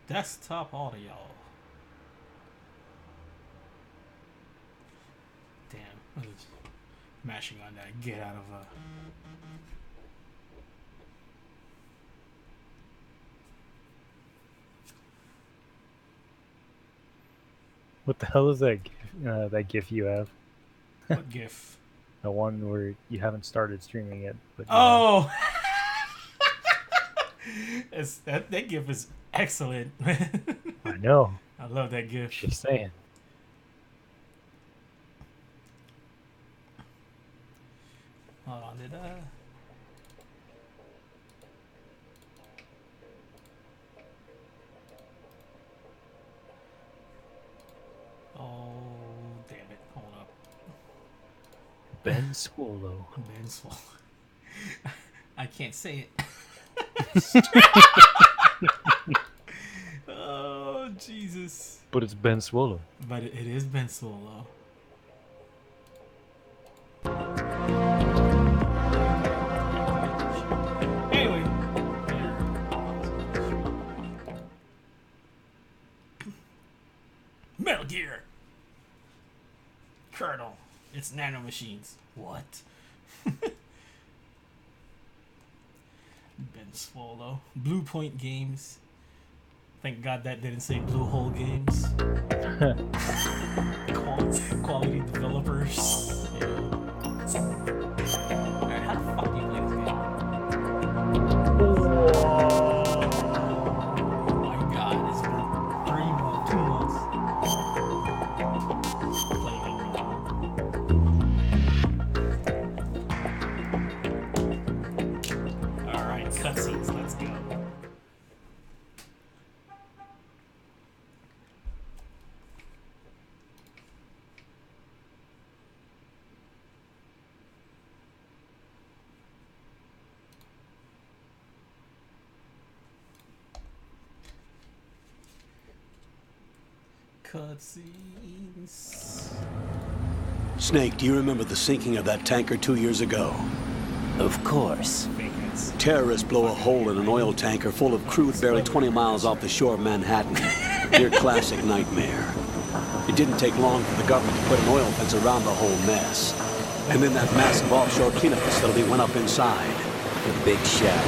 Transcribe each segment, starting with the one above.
Desktop audio. Damn, I was mashing on that. Get out of What the hell is that that GIF you have? what GIF? The one where you haven't started streaming it. But oh! that GIF is excellent. I know. I love that GIF. Just saying. Hold on, did Oh, damn it. Hold up. Ben Swallow. Ben Swallow. I can't say it. Oh, Jesus. But it's Ben Swallow. But it is Ben Swallow. Anyway. Metal Gear. Colonel. It's nanomachines. What? Ben Swallow. Blue Point Games. Thank God that didn't say Blue Hole Games. Quality developers. Yeah. Alright, how the fuck do you play this game? Oh my God, it's been 2 months. Playing it. Alright, cutscenes, let's go. Cutscenes. Snake, do you remember the sinking of that tanker 2 years ago? Of course. Terrorists blow a hole in an oil tanker full of crude barely 20 miles off the shore of Manhattan. Your classic nightmare. It didn't take long for the government to put an oil fence around the whole mess. And then that massive offshore cleanup facility went up inside. The big shell.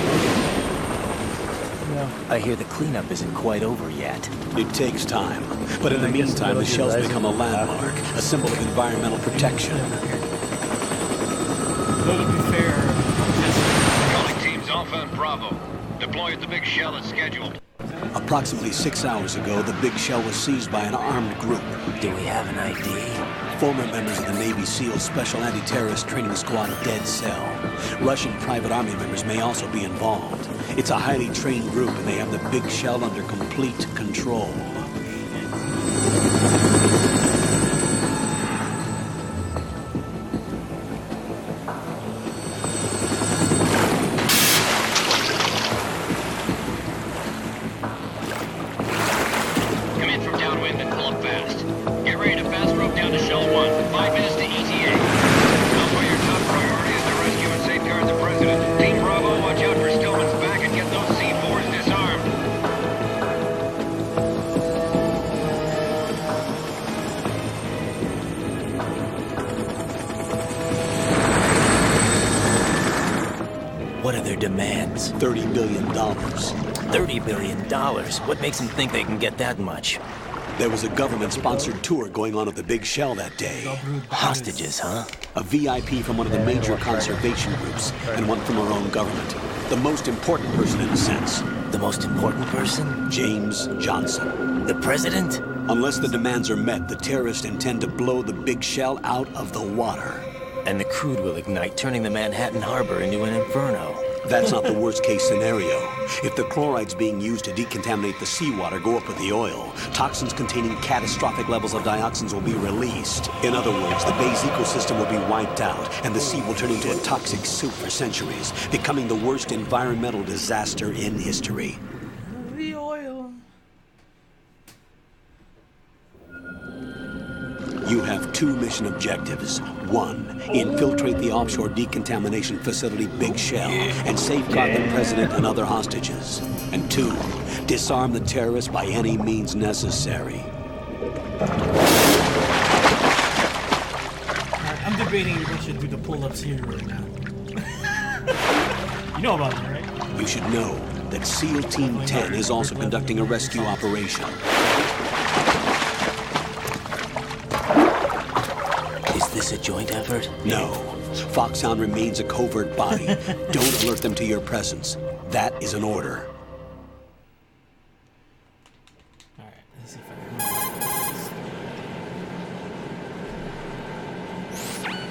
I hear the cleanup isn't quite over yet. It takes time. But in the meantime, the shell's become a landmark, a symbol of environmental protection. Though to be fair, Calling teams Alpha and Bravo. Deploy at the big shell as scheduled. Approximately 6 hours ago, the big shell was seized by an armed group. Do we have an ID? Former members of the Navy SEAL Special Anti-Terrorist Training Squad Dead Cell. Russian private army members may also be involved. It's a highly trained group, and they have the big shell under complete control. Come in from downwind and pull up fast. Get ready to fast rope down to Shell 1. 5 minutes to ETA. Alpha, your top priority is to rescue and safeguard the President. Team Bravo, watch out for Stillman's back and get those C4s disarmed. What are their demands? $30 billion. $30 billion. What makes them think they can get that much? There was a government-sponsored tour going on at the big shell that day. Hostages, huh? A VIP from one of the major conservation groups, and one from our own government. The most important person in a sense. The most important person? James Johnson. The President? Unless the demands are met, the terrorists intend to blow the big shell out of the water. And the crude will ignite, turning the Manhattan Harbor into an inferno. That's not the worst-case scenario. If the chlorides being used to decontaminate the seawater go up with the oil, toxins containing catastrophic levels of dioxins will be released. In other words, the bay's ecosystem will be wiped out, and the sea will turn into a toxic soup for centuries, becoming the worst environmental disaster in history. the oil. You have 2 mission objectives. 1, infiltrate the offshore decontamination facility Big Shell and safeguard the president and other hostages. And 2, disarm the terrorists by any means necessary. Alright, I'm debating if I should do the pull-ups here right now. You know about that, right? You should know that SEAL Team 10 is also conducting a rescue operation. Is this a joint effort? No. Foxhound remains a covert body. Don't alert them to your presence. That is an order. Alright, let's see if I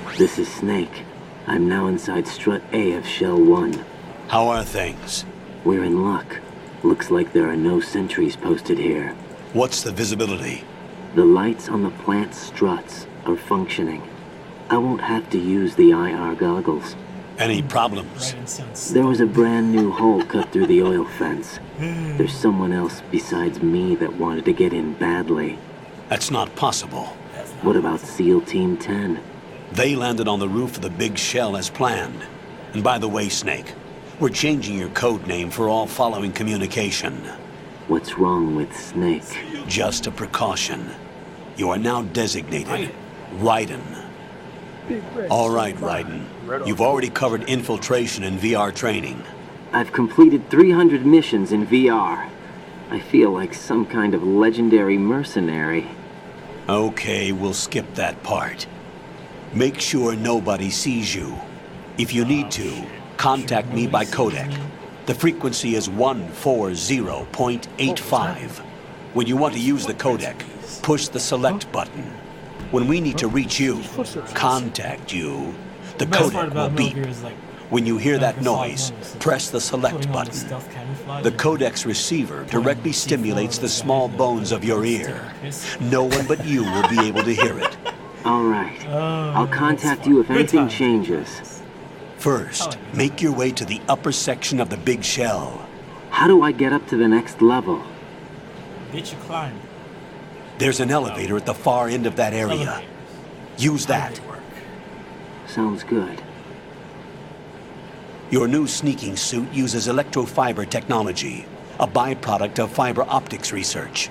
can. This is Snake. I'm now inside Strut A of Shell 1. How are things? We're in luck. Looks like there are no sentries posted here. What's the visibility? The lights on the plant struts are functioning. I won't have to use the IR goggles. Any problems? Right in sense. There was a brand new hole cut through the oil fence. There's someone else besides me that wanted to get in badly. That's not possible. What about SEAL Team 10? They landed on the roof of the Big Shell as planned. And by the way, Snake, we're changing your code name for all following communication. What's wrong with Snake? Just a precaution. You are now designated Raiden. All right, Raiden. You've already covered infiltration and VR training. I've completed 300 missions in VR. I feel like some kind of legendary mercenary. Okay, we'll skip that part. Make sure nobody sees you. If you need to, contact me by codec. The frequency is 140.85. When you want to use the codec, push the select button. When we need to reach you, contact you, the codec will beep. When you hear that noise, press the select button. The codec's receiver directly stimulates the small bones of your ear. No one but you will be able to hear it. All right. I'll contact you if anything changes. First, make your way to the upper section of the Big Shell. How do I get up to the next level? Bitch, you climb. There's an elevator at the far end of that area. Use that. Sounds good. Your new sneaking suit uses electrofiber technology, a byproduct of fiber optics research.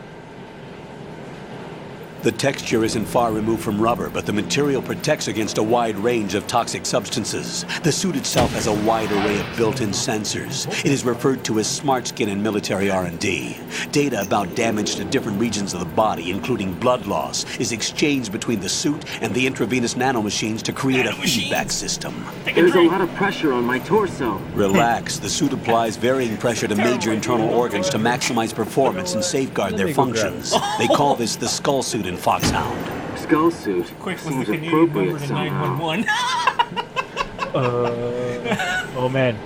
The texture isn't far removed from rubber, but the material protects against a wide range of toxic substances. The suit itself has a wide array of built-in sensors. It is referred to as smart skin in military R&D. Data about damage to different regions of the body, including blood loss, is exchanged between the suit and the intravenous nanomachines to create a feedback system. There's a lot of pressure on my torso. Relax. The suit applies varying pressure to major internal organs to maximize performance and safeguard their functions. They call this the skull suit in Foxhound. Skull suit Quick was the seems Canadian appropriate number to somehow. 911. Oh man.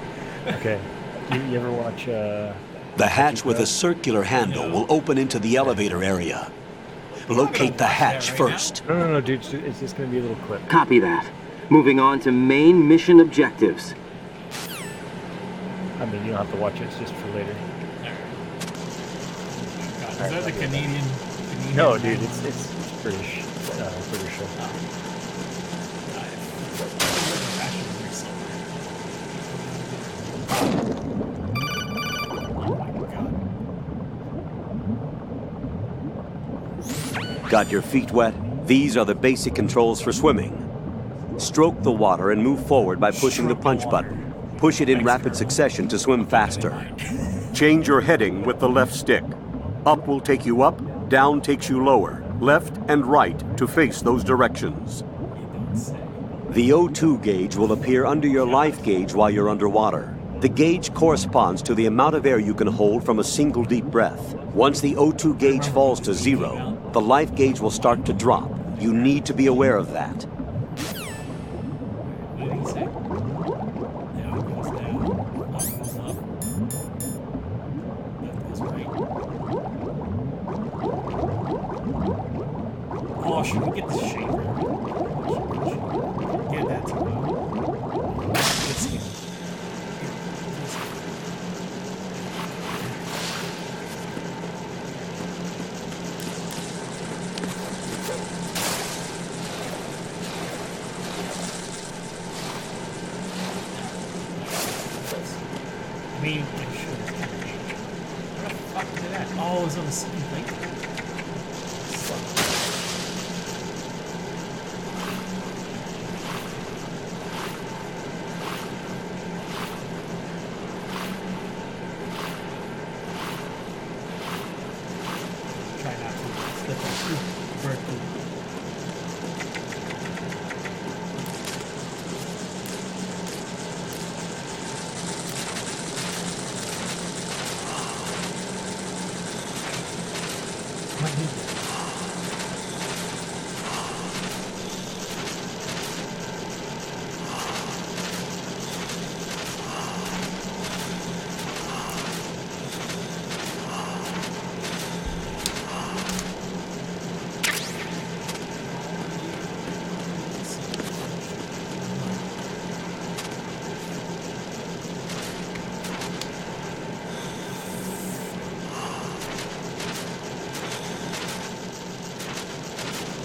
Okay. You ever watch The hatch with a circular handle will open into the elevator area. Locate the hatch first. No, dude. It's just gonna be a little clip. Copy that. Moving on to main mission objectives. I mean, you don't have to watch it. It's just for later. Is that the Canadian? No, dude. It's British. British show. Got your feet wet? These are the basic controls for swimming. Stroke the water and move forward by pushing the punch button. Push it in rapid succession to swim faster. Change your heading with the left stick. Up will take you up, down takes you lower, left and right to face those directions. The O2 gauge will appear under your life gauge while you're underwater. The gauge corresponds to the amount of air you can hold from a single deep breath. Once the O2 gauge falls to 0, the life gauge will start to drop. You need to be aware of that. Oh, should we get the shaver? Get that to me. Good skin. Maybe I'm sure it's kind of dangerous. Where the fuck did that? Oh, it was on the same plate. Try not to slip on through bird poop. What did that?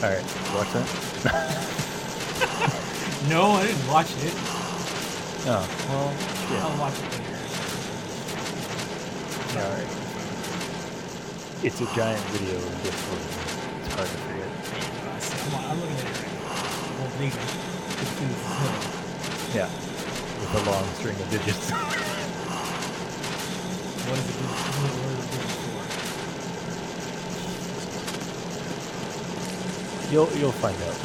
Alright, watch that. No, I didn't watch it. Oh, well, I'll watch it later. yeah, alright. It's a giant video in Discord. It's hard to forget. I'm looking at it right now. Old lady. Confused as hell. Yeah, with a long string of digits. What is it doing? What is it doing for? You'll find out.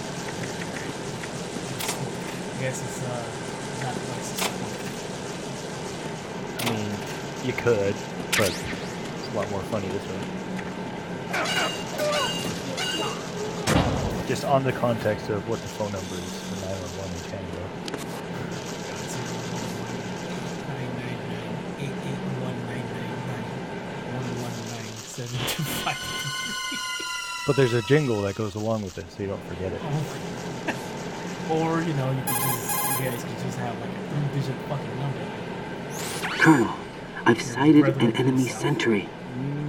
I guess it's not license support. I mean, you could, but it's a lot more funny this way. Just on the context of what the phone number is for 911 in Canada. 998-881-999-119-725. But there's a jingle that goes along with it, so you don't forget it. Or, you know, you guys could just have like a 3-digit fucking number. Colonel, I've sighted an enemy sentry.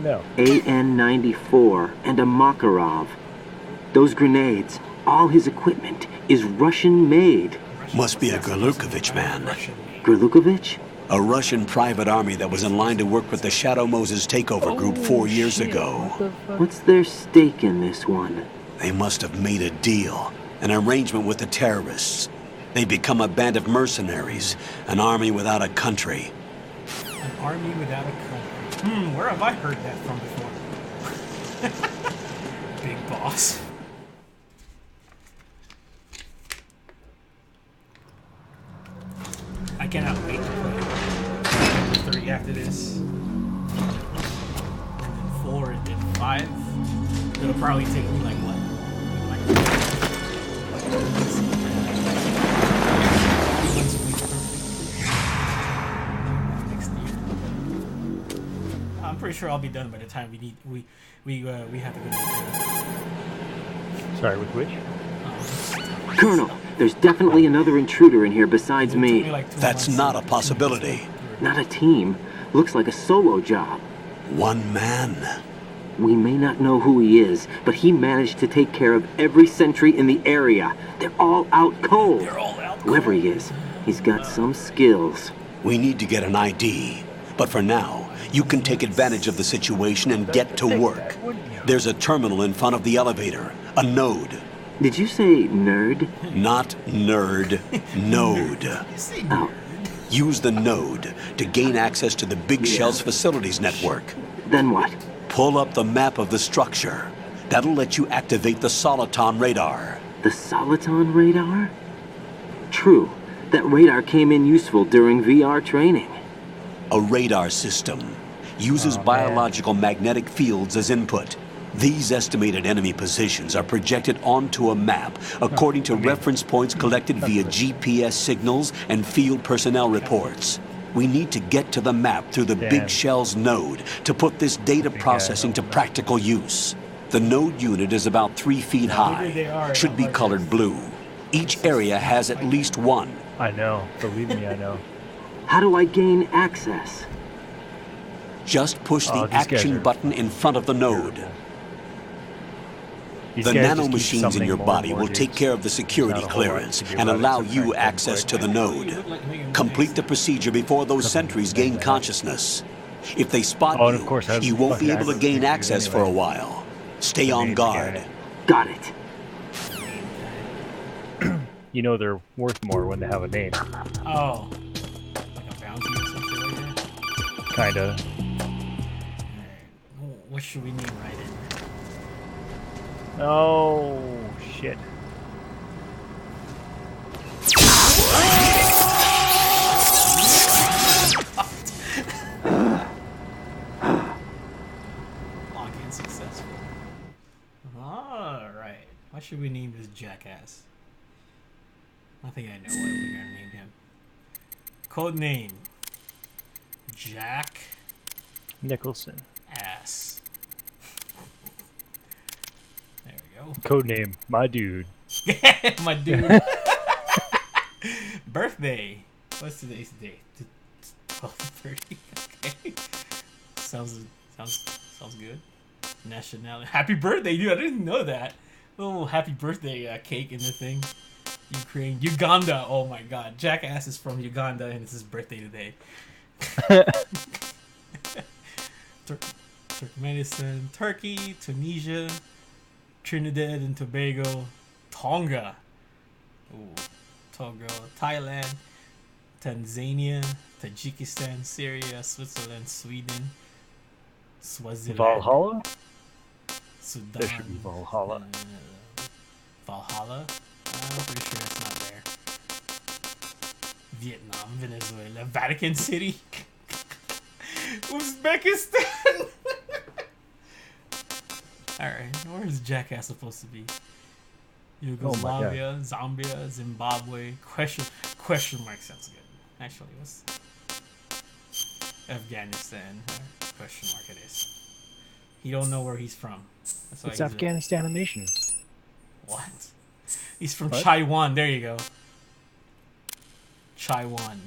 No. AN-94 and a Makarov. Those grenades, all his equipment, is Russian-made. Must be a Gurlukovich man. Gurlukovich? A Russian private army that was in line to work with the Shadow Moses takeover group 4 years ago. What's their stake in this one? They must have made a deal, an arrangement with the terrorists. They become a band of mercenaries, an army without a country. An army without a country. Where have I heard that from before? Big boss. I cannot wait to play 3 after this. And then 4 and then 5. It'll probably take me like what? Like once a week next year. I'm pretty sure I'll be done by the time we have to go to the Sorry, with which? Colonel, there's definitely another intruder in here besides me. That's not a possibility. Not a team. Looks like a solo job. One man. We may not know who he is, but he managed to take care of every sentry in the area. They're all out cold. Whoever he is, he's got some skills. We need to get an ID. But for now, you can take advantage of the situation and get to work. There's a terminal in front of the elevator. A node. Did you say nerd? Not nerd. Node. Oh, Use the node to gain access to the Big Shell's facilities network. then what? Pull up the map of the structure. That'll let you activate the Soliton radar. The Soliton radar? True. That radar came in useful during VR training. A radar system. Uses biological magnetic fields as input. These estimated enemy positions are projected onto a map according to reference points collected via GPS signals and field personnel reports. We need to get to the map through the Big Shell's node to put this data processing to practical use. The node unit is about 3 feet high. Should be colored blue. Each area has at least one. I know. Believe me, I know. How do I gain access? Just push the these guys action are button in front of the node. These The guys just keep nanomachines in summoning your more body and more will take dudes. care of the security Not a whole lot clearance to do and about it, allow except you try and access quick. to the node. Complete the procedure before those sentries gain consciousness. If they spot Oh, and of course, you, I've you won't be fucking able to access gain to access you for a anyway. while. Stay The on name guard. guy. Got it. You know they're worth more when they have a name. Oh. Like a bounty or something like that? Kinda. Alright. What should we name right in? Oh, shit. Login successful. Alright. What should we name this jackass? I think I know what we're gonna name him. Code name. Jack Nicholson. Ass. There we go. Codename, my dude. My dude. Birthday. What's today's date? 12:30. Okay. Sounds good. Nationality. Happy birthday, dude. I didn't know that. Little happy birthday cake in the thing. Ukraine. Uganda. Oh my god. Jackass is from Uganda and it's his birthday today. Turkmenistan, Turkey, Tunisia, Trinidad and Tobago, Tonga. Ooh, Togo, Thailand, Tanzania, Tajikistan, Syria, Switzerland, Sweden, Swaziland, Valhalla? Sudan. There should be Valhalla. Valhalla? I'm pretty sure it's not there. Vietnam, Venezuela, Vatican City, Uzbekistan. Alright, where is Jackass supposed to be? Yugoslavia, Zambia, Zimbabwe. Question mark sounds good. Actually, what's Afghanistan? Question mark it is. He don't know where he's from. That's why It's he's Afghanistan animation. What? He's from What? Taiwan. There you go. Taiwan.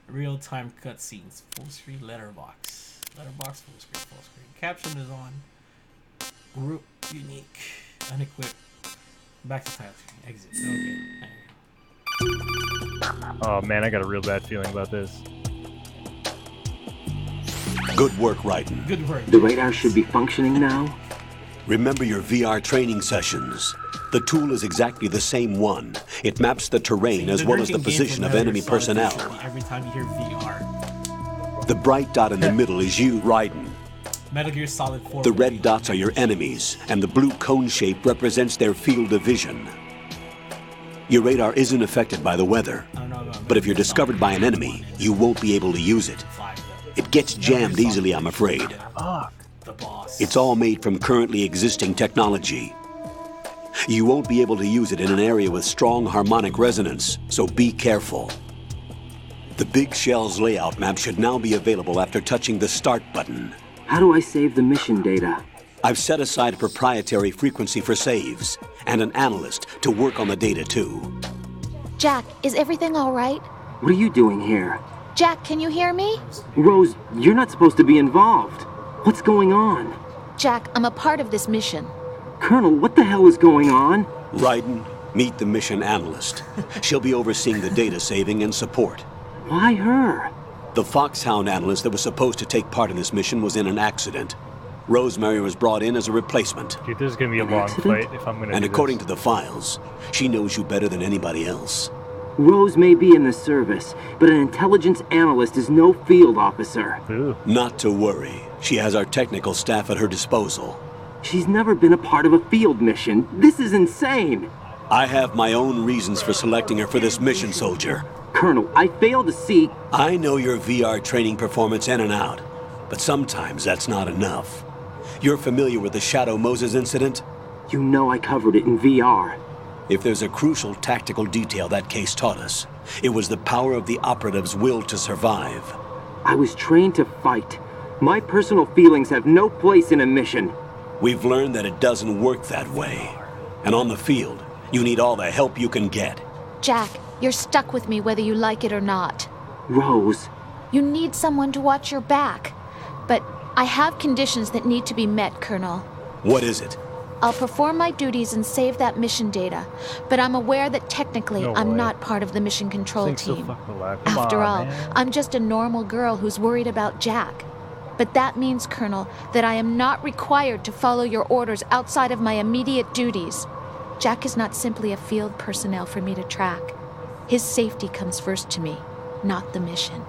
Real-time cutscenes. Full screen letterbox. Letterbox full screen. Full screen. Caption is on. Group unique. Unequipped. Back to title screen. Exit. Okay. There you go. Oh man, I got a real bad feeling about this. Good work, Raiden. Good work. The radar should be functioning now. Remember your VR training sessions. The tool is exactly the same one. It maps the terrain as well as the drinking game position from of Metal enemy Gear Solid personnel. visually every time you hear VR. The bright dot in the middle is you, Raiden. Metal Gear Solid 4. The red dots are your enemies, and the blue cone shape represents their field of vision. Your radar isn't affected by the weather, I don't know about but if you're Metal Gear discovered by an Solid enemy, 1 you won't be able to use it. 5, though. It gets jammed easily, I'm afraid. Fuck. The boss. It's all made from currently existing technology. You won't be able to use it in an area with strong harmonic resonance, so be careful. The Big Shell's layout map should now be available after touching the Start button. How do I save the mission data? I've set aside a proprietary frequency for saves, and an analyst to work on the data too. Jack, is everything all right? What are you doing here? Jack, can you hear me? Rose, you're not supposed to be involved. What's going on? Jack, I'm a part of this mission. Colonel, what the hell is going on? Raiden, meet the mission analyst. She'll be overseeing the data saving and support. Why her? The Foxhound analyst that was supposed to take part in this mission was in an accident. Rosemary was brought in as a replacement. Dude, this is gonna be a An long accident? fight if I'm gonna And do according this. to the files, she knows you better than anybody else. Rose may be in the service, but an intelligence analyst is no field officer. Ooh. Not to worry. She has our technical staff at her disposal. She's never been a part of a field mission. This is insane. I have my own reasons for selecting her for this mission, soldier. Colonel, I fail to see... I know your VR training performance in and out, but sometimes that's not enough. You're familiar with the Shadow Moses incident? You know I covered it in VR. If there's a crucial tactical detail that case taught us, it was the power of the operative's will to survive. I was trained to fight. My personal feelings have no place in a mission. We've learned that it doesn't work that way. And on the field, you need all the help you can get. Jack, you're stuck with me whether you like it or not. Rose, You need someone to watch your back. But I have conditions that need to be met, Colonel. What is it? I'll perform my duties and save that mission data, but I'm aware that technically No I'm way. not part of the mission control Thing's so team. fucking alive. Come After on, all, man. I'm just a normal girl who's worried about Jack. But that means, Colonel, that I am not required to follow your orders outside of my immediate duties. Jack is not simply a field personnel for me to track. His safety comes first to me, not the mission.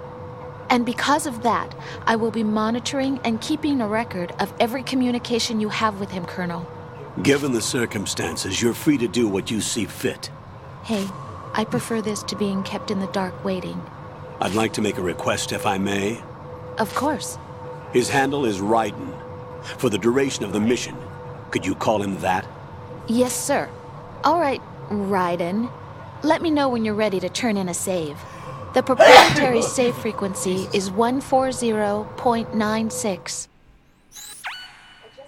And because of that, I will be monitoring and keeping a record of every communication you have with him, Colonel. Given the circumstances, you're free to do what you see fit. Hey, I prefer this to being kept in the dark waiting. I'd like to make a request, if I may. Of course. His handle is Raiden. For the duration of the mission, could you call him that? Yes, sir. All right, Raiden. Let me know when you're ready to turn in a save. The proprietary save frequency is 140.96.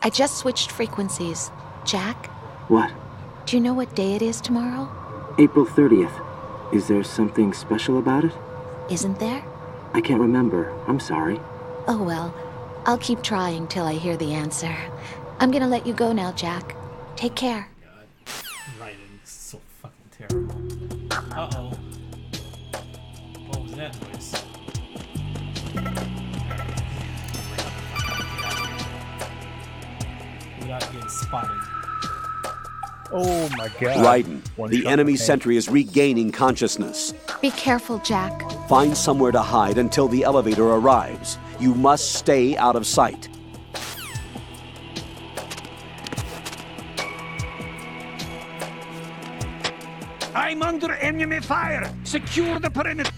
I just switched frequencies. Jack, What? do you know what day it is tomorrow? April 30th. Is there something special about it? Isn't there? I can't remember. I'm sorry. Oh well, I'll keep trying till I hear the answer. I'm gonna let you go now, Jack. Take care. Raiden is so fucking terrible. Uh-oh. What was that noise? Without getting spotted. Oh my god. Raiden, One the shot enemy the tank. sentry is regaining consciousness. Be careful, Jack. Find somewhere to hide until the elevator arrives. You must stay out of sight. I'm under enemy fire. Secure the perimeter.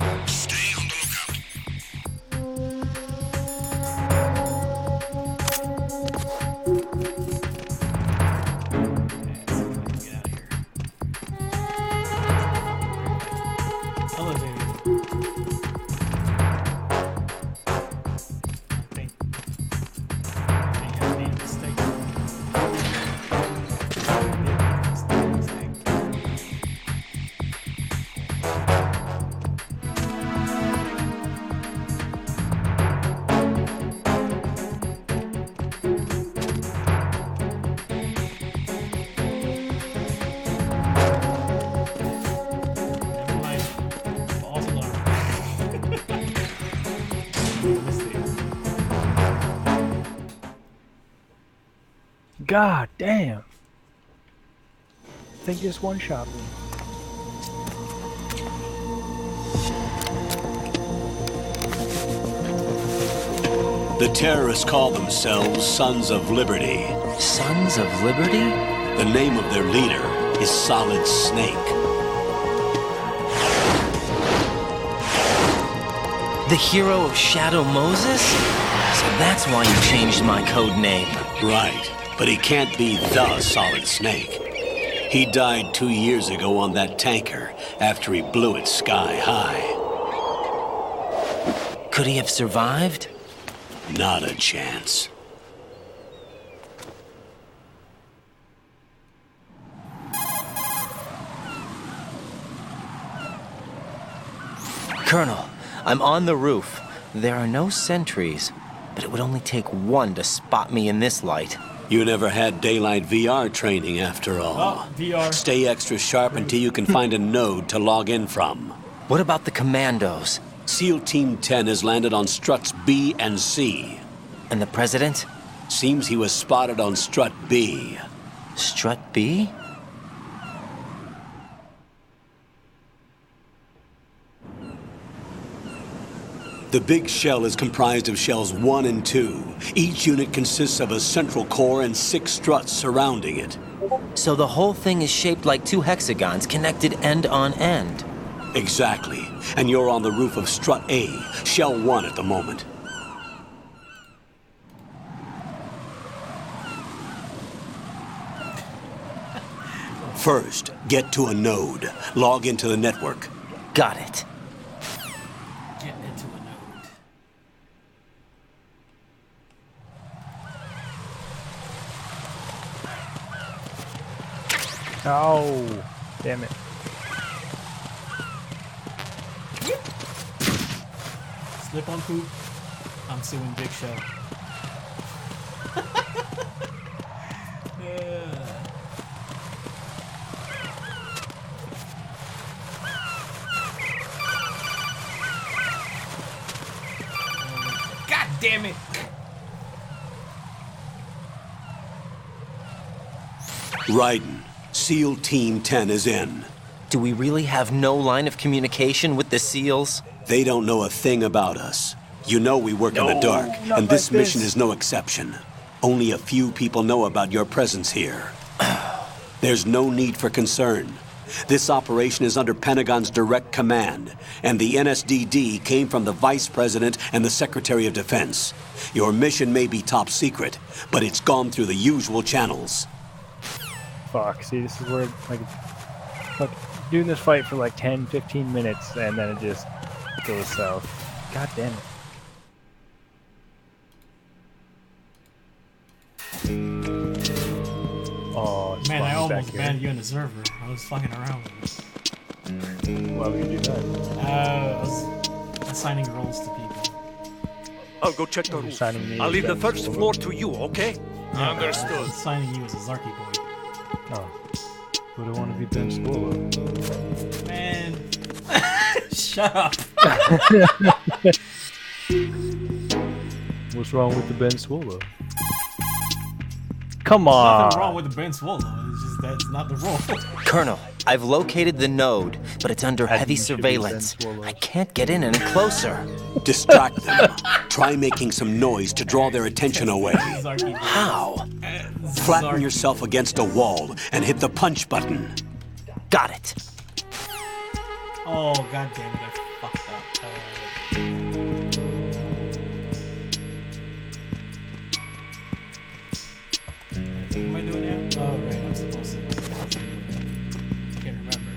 God damn. Think just one shot me. The terrorists call themselves Sons of Liberty. Sons of Liberty? The name of their leader is Solid Snake. The hero of Shadow Moses? So that's why you changed my code name. Right, but he can't be the Solid Snake. He died 2 years ago on that tanker after he blew it sky high. Could he have survived? Not a chance. Colonel, I'm on the roof. There are no sentries, but it would only take one to spot me in this light. You never had daylight VR training after all. Oh, VR. Stay extra sharp until you can find a node to log in from. What about the commandos? SEAL Team 10 has landed on struts B and C. And the president? Seems he was spotted on strut B. Strut B? The big shell is comprised of shells 1 and 2. Each unit consists of a central core and 6 struts surrounding it. So the whole thing is shaped like 2 hexagons connected end on end. Exactly. And you're on the roof of strut A, shell 1 at the moment. First, get to a node. Log into the network. Got it. Get into a node. Oh, damn it. Slip on poop. I'm suing Big Show. Yeah. damn it! Raiden, SEAL Team 10 is in. Do we really have no line of communication with the SEALs? They don't know a thing about us. You know we work in the dark, and this mission is no exception. Only a few people know about your presence here. There's no need for concern. This operation is under Pentagon's direct command, and the NSDD came from the Vice President and the Secretary of Defense. Your mission may be top secret, but it's gone through the usual channels. Fuck, see, this is where, like doing this fight for like 10, 15 minutes, and then it just goes south. God damn it. Oh, it's Man, I spawning back almost here. banned you on the server. I was fucking around with this. Why would you do that? I was assigning roles to people. I'll go check the You're roof. signing me I'll as leave the Ben first Solo. floor to you, okay? I Understood. was assigning you as a Zarky boy. Oh. Would I want to be Ben Swallow? Man. Shut up. What's wrong with the Ben Swallow? Come on! Nothing wrong with the Ben Swallow. It's just that's not the role. Colonel, I've located the node, but it's under As heavy you should be, surveillance. Ben Swallow. I can't get in any closer. Distract them. Try making some noise to draw their attention away. Zarky boy. How? Flatten Zarky. yourself against a wall and hit the punch button. Got it. Oh, god damn it, I fucked up. What am I doing now? Oh, right, I'm supposed to. I can't remember.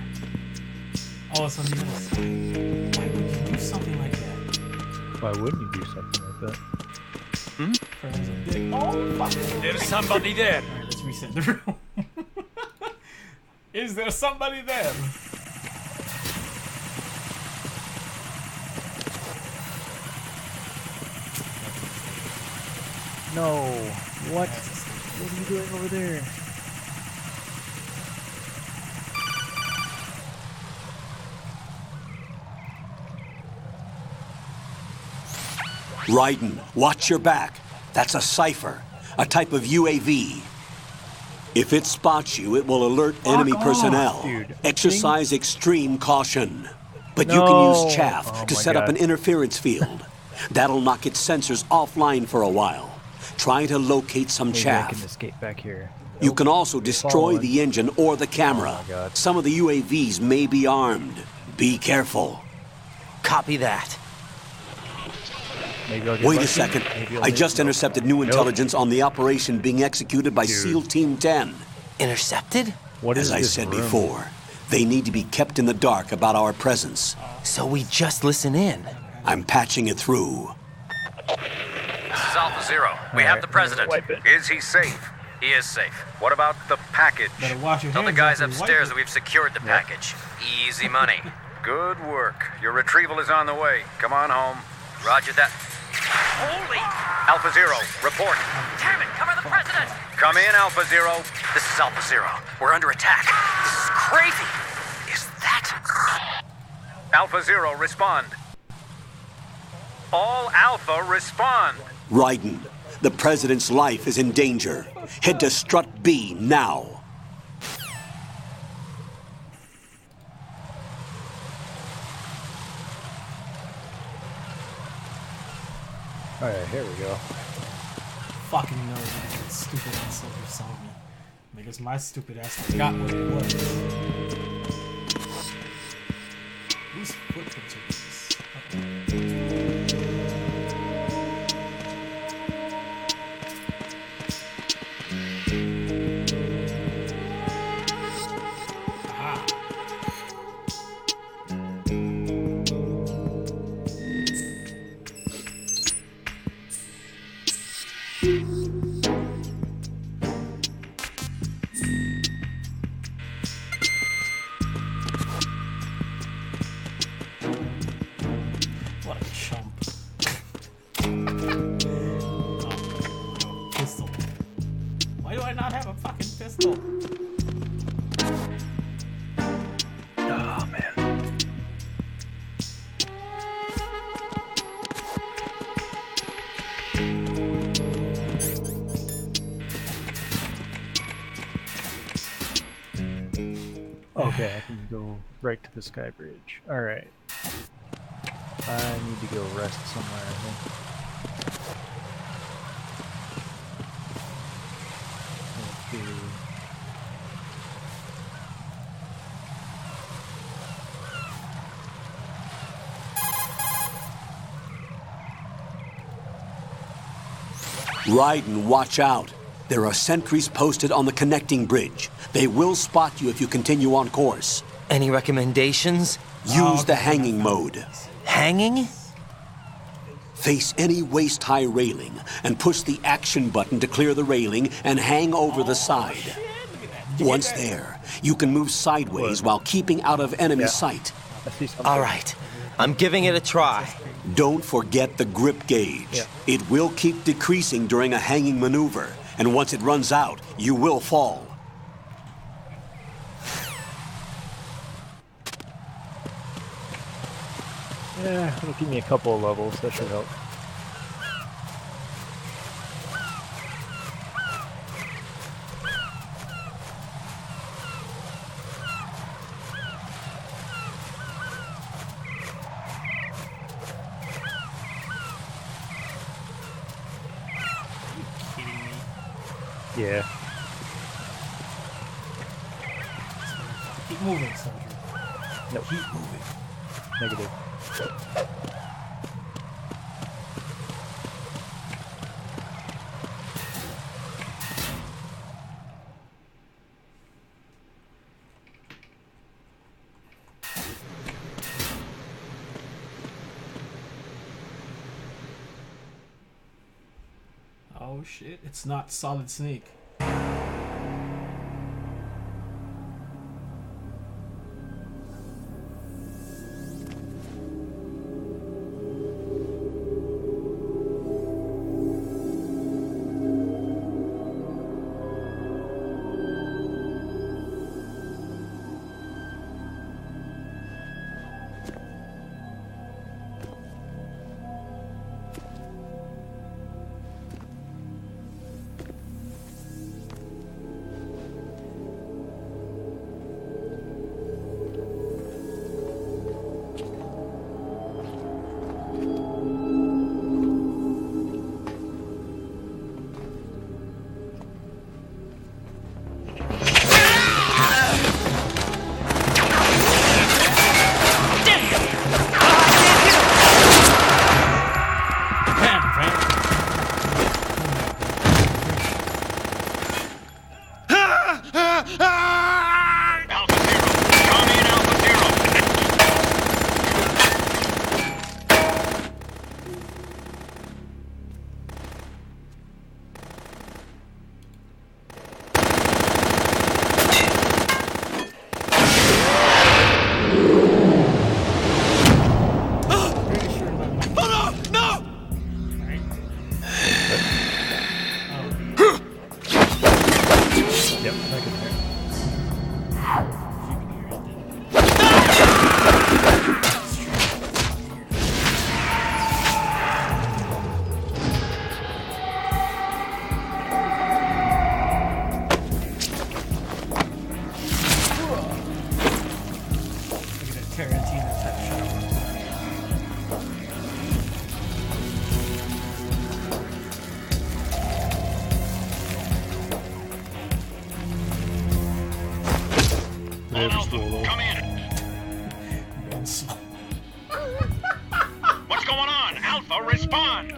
Oh, it's on the other side. Why would you do something like that? Why wouldn't you do something like that? Friends of dick. Oh, fuck. There's somebody there. Alright, let's reset the room. Is there somebody there? No. What? What are you doing over there? Raiden, watch your back. That's a cipher, a type of UAV. If it spots you, it will alert enemy off, personnel. dude. Exercise extreme caution. But you No. can use chaff Oh to my set up God. an interference field. That'll knock its sensors offline for a while. Try to locate some Maybe I can chaff. escape back here. You can also destroy following. the engine or the camera. Oh my God. Some of the UAVs may be armed. Be careful. Copy that. Maybe I'll get Wait a lucky. second. Maybe I'll I get just lucky. intercepted new intelligence on the operation being executed by Dude. SEAL Team 10. Intercepted? What is As I this said room? before, they need to be kept in the dark about our presence. So we just listen in. I'm patching it through. This is Alpha Zero. We have the president. Wipe it. Is he safe? He is safe. What about the package? Better wash your Tell the hands guys after you wipe upstairs it. that we've secured the package. Easy money. Good work. Your retrieval is on the way. Come on home. Roger that. Holy! Alpha Zero, report. Damn it, cover the president! Come in, Alpha Zero. This is Alpha Zero. We're under attack. This is crazy. Is that... Alpha Zero, respond. All Alpha, respond. Raiden, the president's life is in danger. Head to Strut B now. Alright, here we go. Fucking know that stupid ass over saw me. Because my stupid ass forgot what it was. Whose footprints are these? Aha. What a chump. Oh, pistol. Why do I not have a fucking pistol? Oh man. Okay, I can go right to the sky bridge. Alright. I need to go rest somewhere, I think. Let's see. Raiden, watch out. There are sentries posted on the connecting bridge. They will spot you if you continue on course. Any recommendations? Use the hanging mode. Hanging? Face any waist-high railing and push the action button to clear the railing and hang over the side. Once there, you can move sideways while keeping out of enemy sight. I see something. All right. I'm giving it a try. Don't forget the grip gauge. Yeah. It will keep decreasing during a hanging maneuver, and once it runs out, you will fall. Yeah, it'll give me a couple of levels. That should help. Yeah. Keep moving, soldier. No. Keep moving. Negative. Oh shit, it's not Solid Snake. Come in. What's going on? Alpha, respond.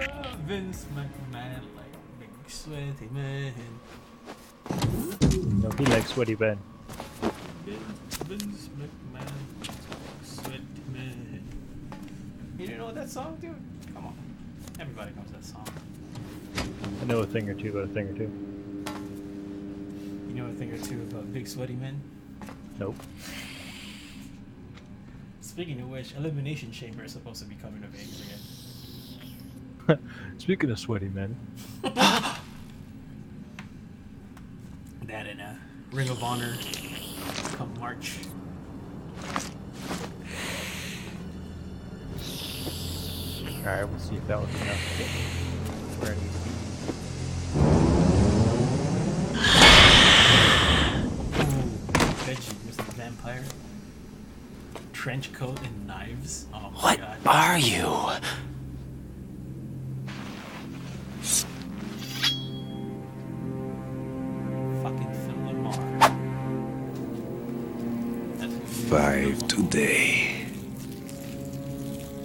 Vince McMahon, like big sweaty man. No, he likes sweaty Ben. Vince McMahon, sweaty man. You didn't know that song, dude? Come on. Everybody knows that song. I know a thing or two about a thing or two. You know a thing or two about big sweaty men? Nope. Speaking of which, Elimination Chamber is supposed to be coming to Vegas again. Speaking of sweaty men. That and Ring of Honor come March. Alright, we'll see if that was enough to get me where I need to be. Veggie, Mr. Vampire. trench coat and knives. Oh my What god. are you? Fucking Phil Lamar. 5 today.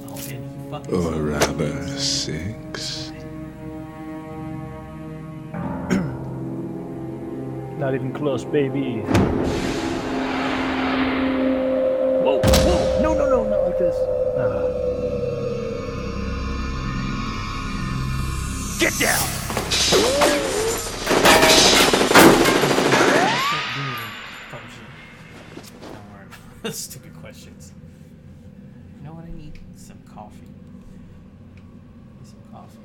Oh, yeah, you fucking Or rather, 6. Not even close, baby. Whoa, whoa! No, no, no, not like this. Get down! Don't worry about stupid questions. You know what I need? Some coffee. Need some coffee.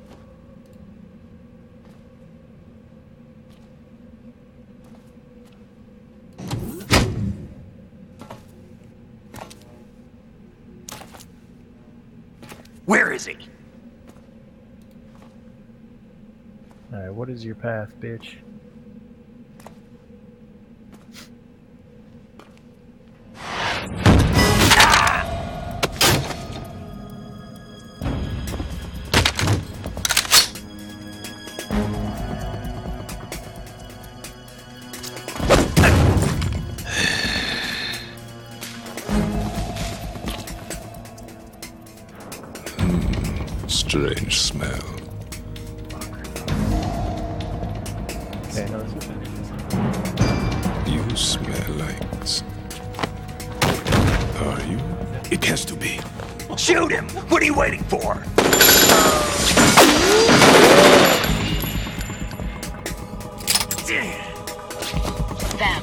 Where is he? Alright, what is your path, bitch? Strange smell. Okay, no, this is You smell like... Are you? It has to be. Shoot him! What are you waiting for? Vam,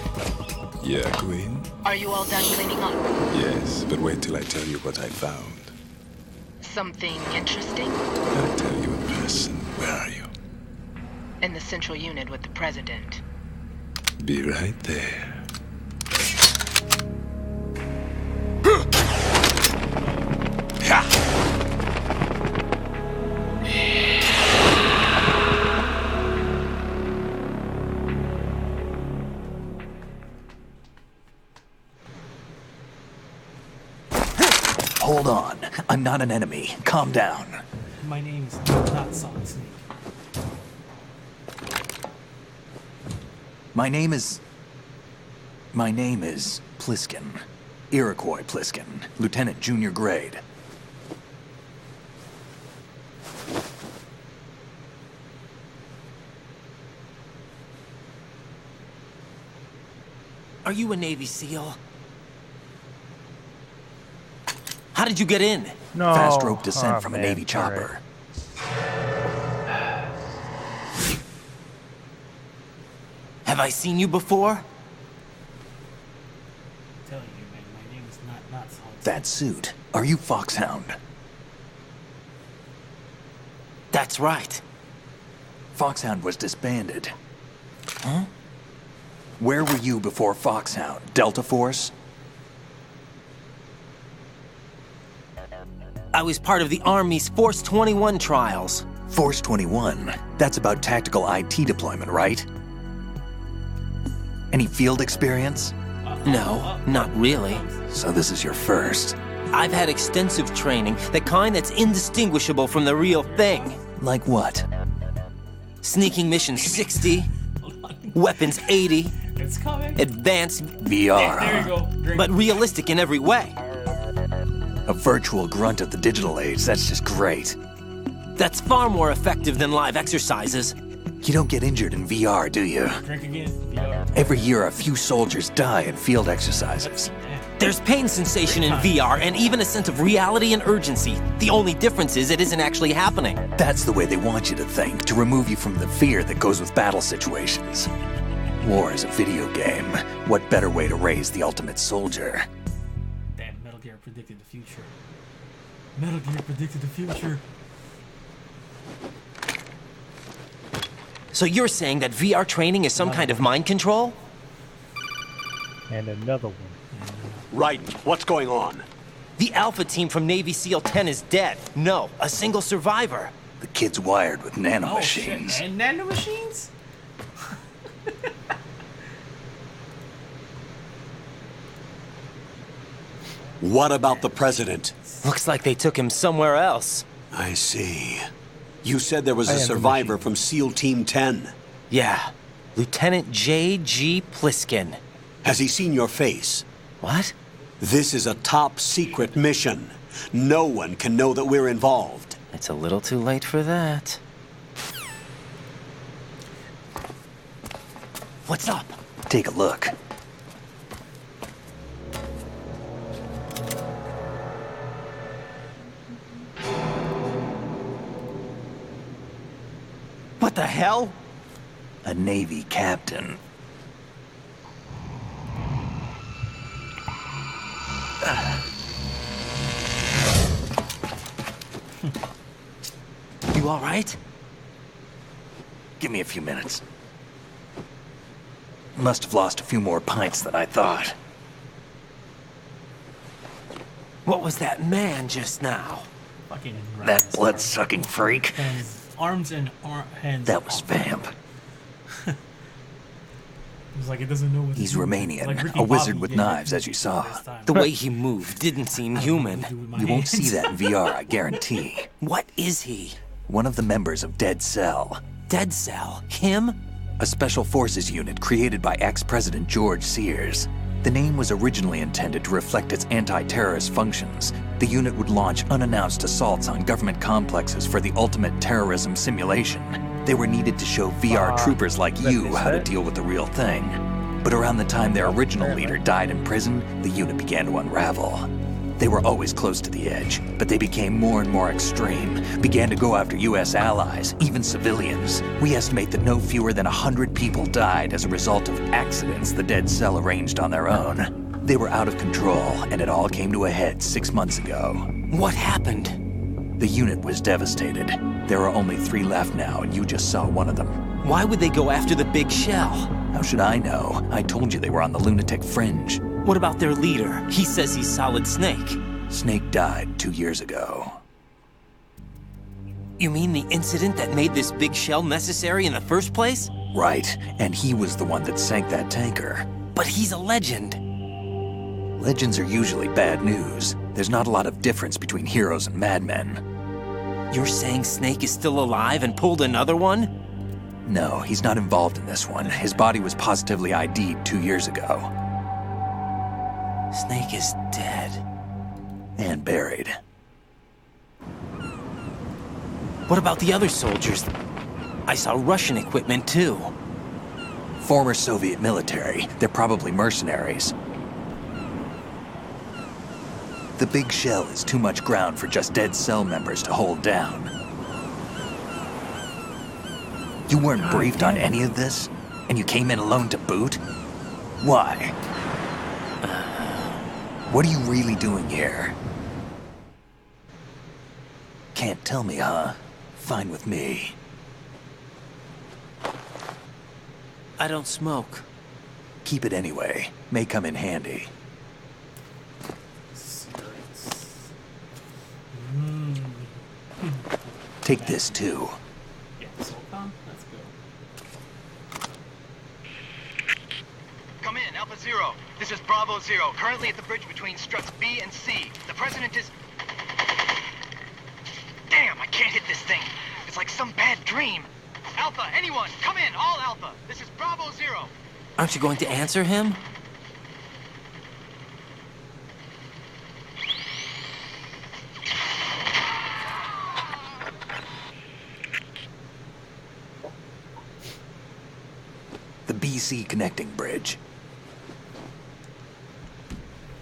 Yeah, Queen? are you all done cleaning up? Yes, but wait till I tell you what I found. Something interesting? I'll tell you in person. Where are you? In the central unit with the president. Be right there. Hold on. I'm not an enemy. Calm down. My name's not Solid Snake. My name is Pliskin. Iroquois Pliskin. Lieutenant Junior Grade. Are you a Navy SEAL? How did you get in? no. Fast rope descent Oh, from man. a Navy All chopper. Have I seen you before? I'm telling you, man, my name's not Solid Snake. That suit. Are you Foxhound? That's right. Foxhound was disbanded. Huh? Where were you before Foxhound? Delta Force? I was part of the Army's Force 21 trials. Force 21? That's about tactical IT deployment, right? Any field experience? No, not really. So this is your first. I've had extensive training, the kind that's indistinguishable from the real thing. Like what? Sneaking mission 60, weapons 80, It's coming. advanced, VR. There you go. Drink. but realistic in every way. A virtual grunt of the digital age, that's just great. That's far more effective than live exercises. You don't get injured in VR, do you? Drink again. VR. Every year, a few soldiers die in field exercises. There's pain sensation in VR and even a sense of reality and urgency. The only difference is it isn't actually happening. That's the way they want you to think, to remove you from the fear that goes with battle situations. War is a video game. What better way to raise the ultimate soldier? Damn, Metal Gear predicted the future. Metal Gear predicted the future. So you're saying that VR training is some kind of mind control? And another one. Right. What's going on? The Alpha team from Navy SEAL 10 is dead. No, a single survivor. The kid's wired with Oh, nanomachines. shit. And nanomachines? What about the president? Looks like they took him somewhere else. I see. You said there was I a am the survivor machine. from SEAL Team 10. Yeah, Lieutenant J.G. Pliskin. Has he seen your face? What? This is a top secret mission. No one can know that we're involved. It's a little too late for that. What's up? Take a look. What the hell? A Navy captain. You all right? Give me a few minutes. Must have lost a few more pints than I thought. What was that man just now? Fucking That blood-sucking freak. Arms and hands. That was Vamp. It's like it doesn't know what He's to do. Romanian, Like Ricky a wizard Bobby with did knives, as you saw. this time. The way he moved didn't seem human. You won't see that in VR, I guarantee. What is he? One of the members of Dead Cell. Dead Cell? Him? A special forces unit created by ex-President George Sears. The name was originally intended to reflect its anti-terrorist functions. The unit would launch unannounced assaults on government complexes for the ultimate terrorism simulation. They were needed to show VR troopers like you how to deal with the real thing. But around the time their original leader died in prison, the unit began to unravel. They were always close to the edge, but they became more and more extreme, began to go after US allies, even civilians. We estimate that no fewer than 100 people died as a result of accidents the Dead Cell arranged on their own. They were out of control, and it all came to a head 6 months ago. What happened? The unit was devastated. There are only 3 left now, and you just saw one of them. Why would they go after the big shell? How should I know? I told you they were on the lunatic fringe. What about their leader? He says he's Solid Snake. Snake died 2 years ago. You mean the incident that made this big shell necessary in the first place? Right, and he was the one that sank that tanker. But he's a legend. Legends are usually bad news. There's not a lot of difference between heroes and madmen. You're saying Snake is still alive and pulled another one? No, he's not involved in this one. His body was positively ID'd 2 years ago. Snake is dead. And buried. What about the other soldiers? I saw Russian equipment too. Former Soviet military. They're probably mercenaries. The big shell is too much ground for just Dead Cell members to hold down. You weren't briefed on any of this? And you came in alone to boot? Why? What are you really doing here? Can't tell me, huh? Fine with me. I don't smoke. Keep it anyway. May come in handy. Take this too. Yeah, Sultan? Let's go. Come in, Alpha Zero. This is Bravo Zero, currently at the bridge between struts B and C. The president is... Damn, I can't hit this thing. It's like some bad dream. Alpha, anyone, come in, all Alpha. This is Bravo Zero. Aren't you going to answer him? The BC connecting bridge.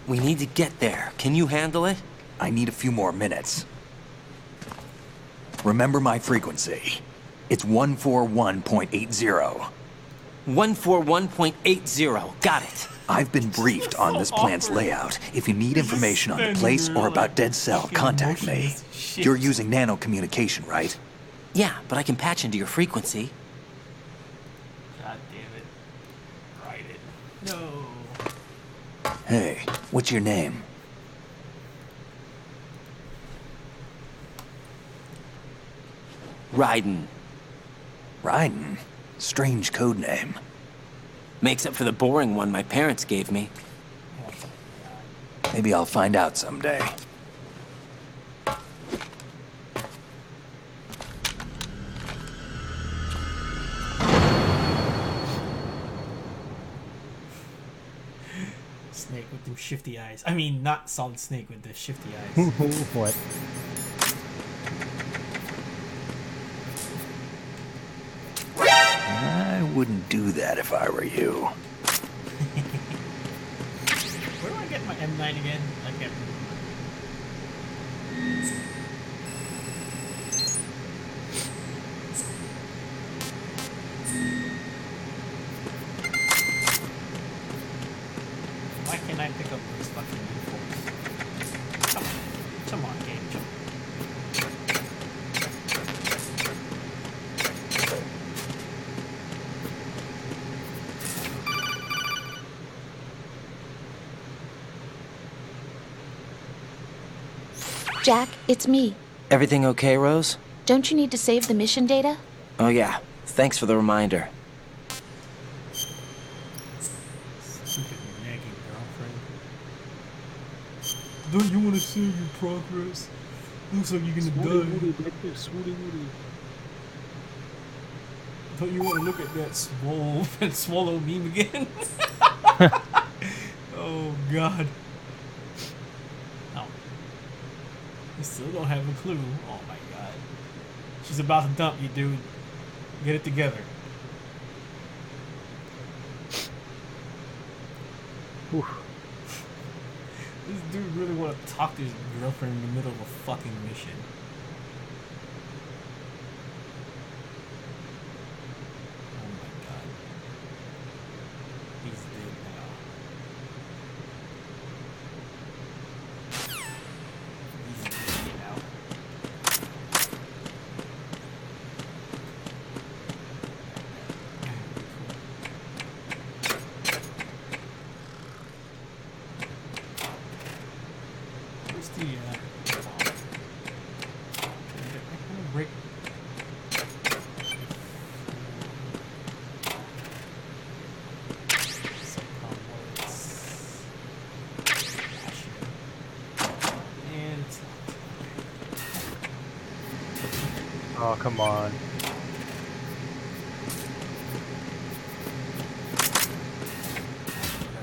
We need to get there. Can you handle it? I need a few more minutes. Remember my frequency. It's 141.80. 141.80. Got it. I've been briefed on this plant's layout. If you need information on the place or about Dead Cell, contact me. You're using nano communication, right? Yeah, but I can patch into your frequency. God damn it. Write it. No. Hey, what's your name? Raiden. Raiden? Strange code name. Makes up for the boring one my parents gave me. Maybe I'll find out someday. Snake with them shifty eyes. I mean, not Solid Snake with the shifty eyes. What? I wouldn't do that if I were you. Where do I get my M9 again? I can't remember. Why can't I pick up these fucking uniforms? Come on, game. Jack, it's me. Everything okay, Rose? Don't you need to save the mission data? Oh yeah, thanks for the reminder. Stupid nagging girlfriend. Don't you want to save your progress? Looks like you're gonna die. Don't you want to look at that swallow meme again? Oh god. No. I still don't have a clue. Oh my god. She's about to dump you, dude. Get it together. Whew. This dude really want to talk to his girlfriend in the middle of a fucking mission. Oh my god. He's dead now. He's dead now. Where's the I'm gonna break. And it's Oh, come on.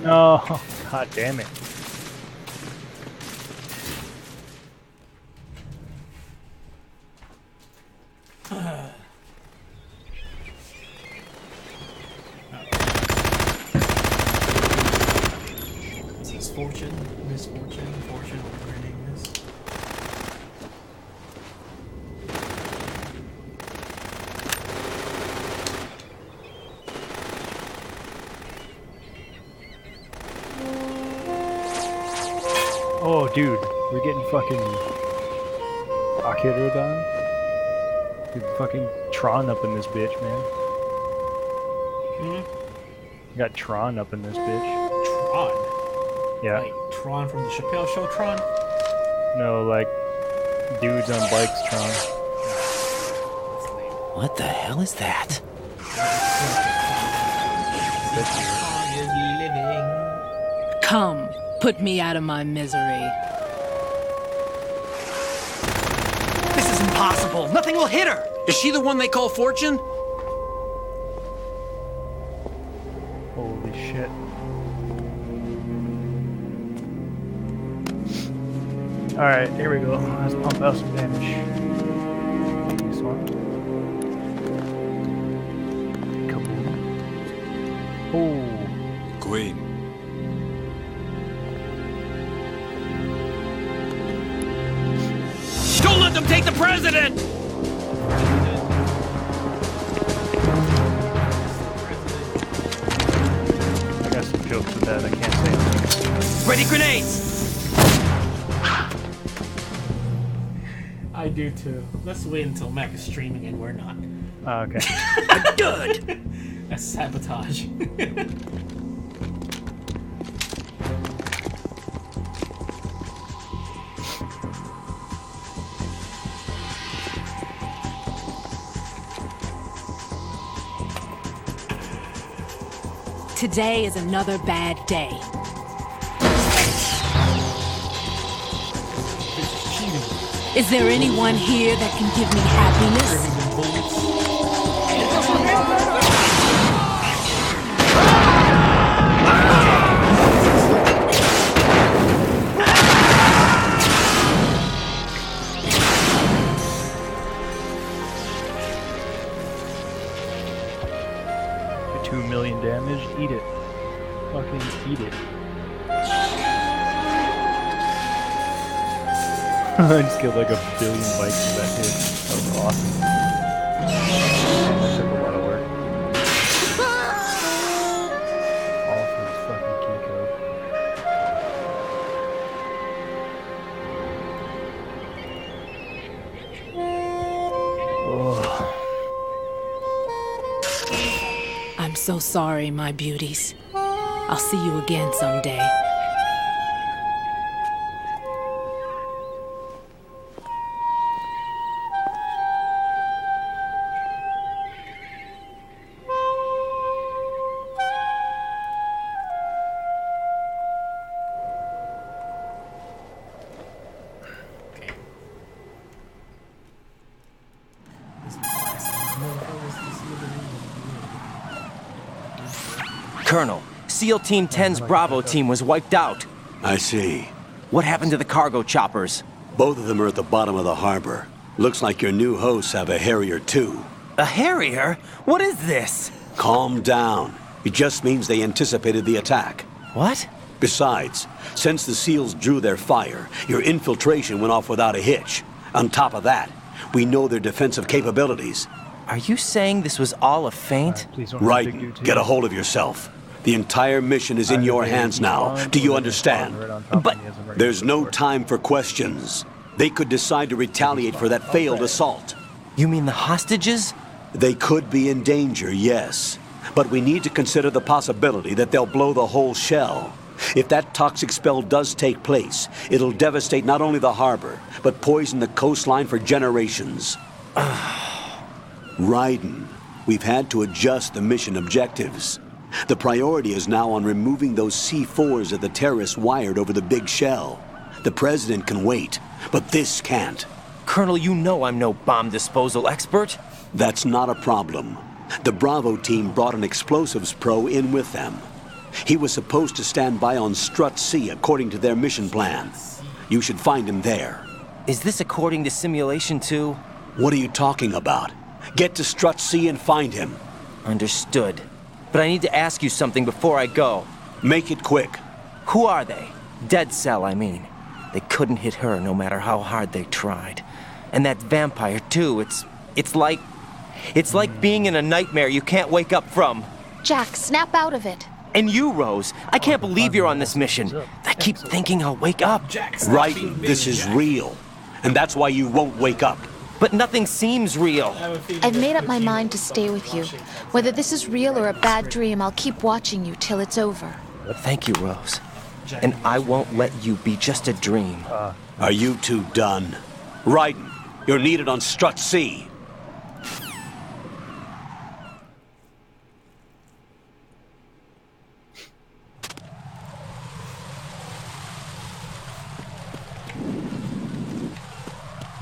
No, god damn it. Is this fortune, misfortune, fortune, whatever her name is? Oh, dude, we're getting fucking Akirodon. Dude, fucking Tron up in this bitch, man. Hmm? We got Tron up in this bitch. Tron? Yeah. Like Tron from the Chappelle Show Tron? No, like dudes on bikes Tron. What the hell is that? Tron is living. Come, put me out of my misery. This is impossible. Nothing will hit her. Is she the one they call Fortune? Holy shit. Alright, here we go. Let's pump out some damage. This one. Kaboom. Oh. Queen. Don't let them take the president! I got some jokes with that. I can't say anything. Ready grenades! I do too. Let's wait until Mac is streaming and we're not. Okay. Good! That's sabotage. Today is another bad day. Is there anyone here that can give me happiness? For 2 million damage, eat it. Fucking eat it. I just killed like 1 billion bikes with that hit. That was awesome. That took a lot of work. All for this fucking key code. Oh. I'm so sorry, my beauties. I'll see you again someday. Colonel, SEAL Team 10's Bravo team was wiped out. I see. What happened to the cargo choppers? Both of them are at the bottom of the harbor. Looks like your new hosts have a Harrier too. A Harrier? What is this? Calm down. It just means they anticipated the attack. What? Besides, since the SEALs drew their fire, your infiltration went off without a hitch. On top of that, we know their defensive capabilities. Are you saying this was all a feint? Right. Get a hold of yourself. The entire mission is in your hands now. Do you understand? But there's no time for questions. They could decide to retaliate for that failed assault. You mean the hostages? They could be in danger, yes. But we need to consider the possibility that they'll blow the whole shell. If that toxic spell does take place, it'll devastate not only the harbor, but poison the coastline for generations. Raiden, we've had to adjust the mission objectives. The priority is now on removing those C4s that the terrorists wired over the big shell. The president can wait, but this can't. Colonel, you know I'm no bomb disposal expert. That's not a problem. The Bravo team brought an explosives pro in with them. He was supposed to stand by on Strut C according to their mission plan. You should find him there. Is this according to Simulation 2? What are you talking about? Get to Strut C and find him. Understood. But I need to ask you something before I go. Make it quick. Who are they? Dead Cell, I mean. They couldn't hit her no matter how hard they tried. And that vampire, too, it's like being in a nightmare you can't wake up from. Jack, snap out of it. And you, Rose, I can't believe you're on this mission. I keep thinking I'll wake up. Right, this is real. And that's why you won't wake up. But nothing seems real. I've made up my mind to stay with you. Whether this is real or a bad dream, I'll keep watching you till it's over. Thank you, Rose. And I won't let you be just a dream. Are you two done? Raiden, you're needed on Strut C.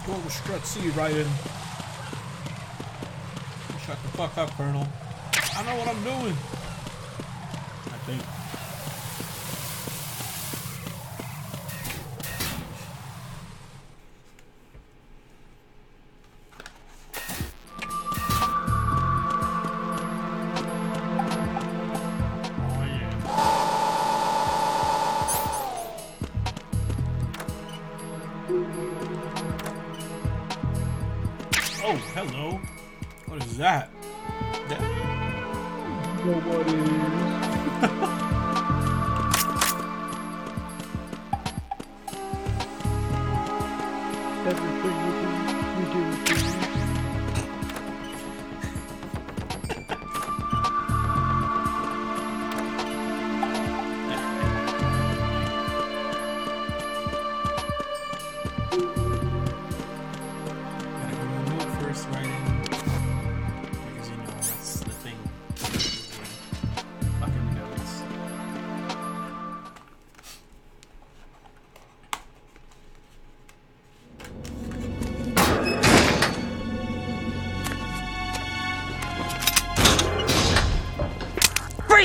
Go to Strut C, Raiden. Shut the fuck up, Colonel. I know what I'm doing. I think. Oh, hello. What is that? Everything we do.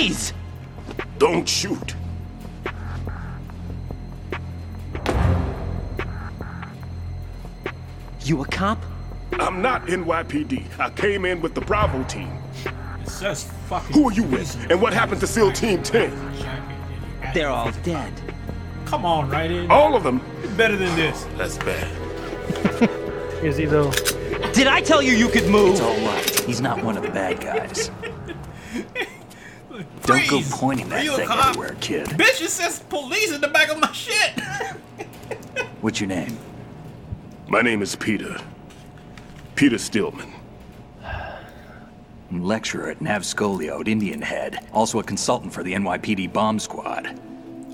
Freeze! Don't shoot. You a cop? I'm not NYPD. I came in with the Bravo team. It says fucking. Who are you with? And what happened to SEAL Team 10? They're all dead. Come on, Raiden. All of them? It's better than this. That's bad. Is he though? Did I tell you you could move? It's all right. He's not one of the bad guys. Don't go pointing that you a thing cop? everywhere, kid. Bitch, it says police in the back of my shit. What's your name? My name is Peter. Peter Stillman. Lecturer at Navscolio at Indian Head. Also a consultant for the NYPD bomb squad.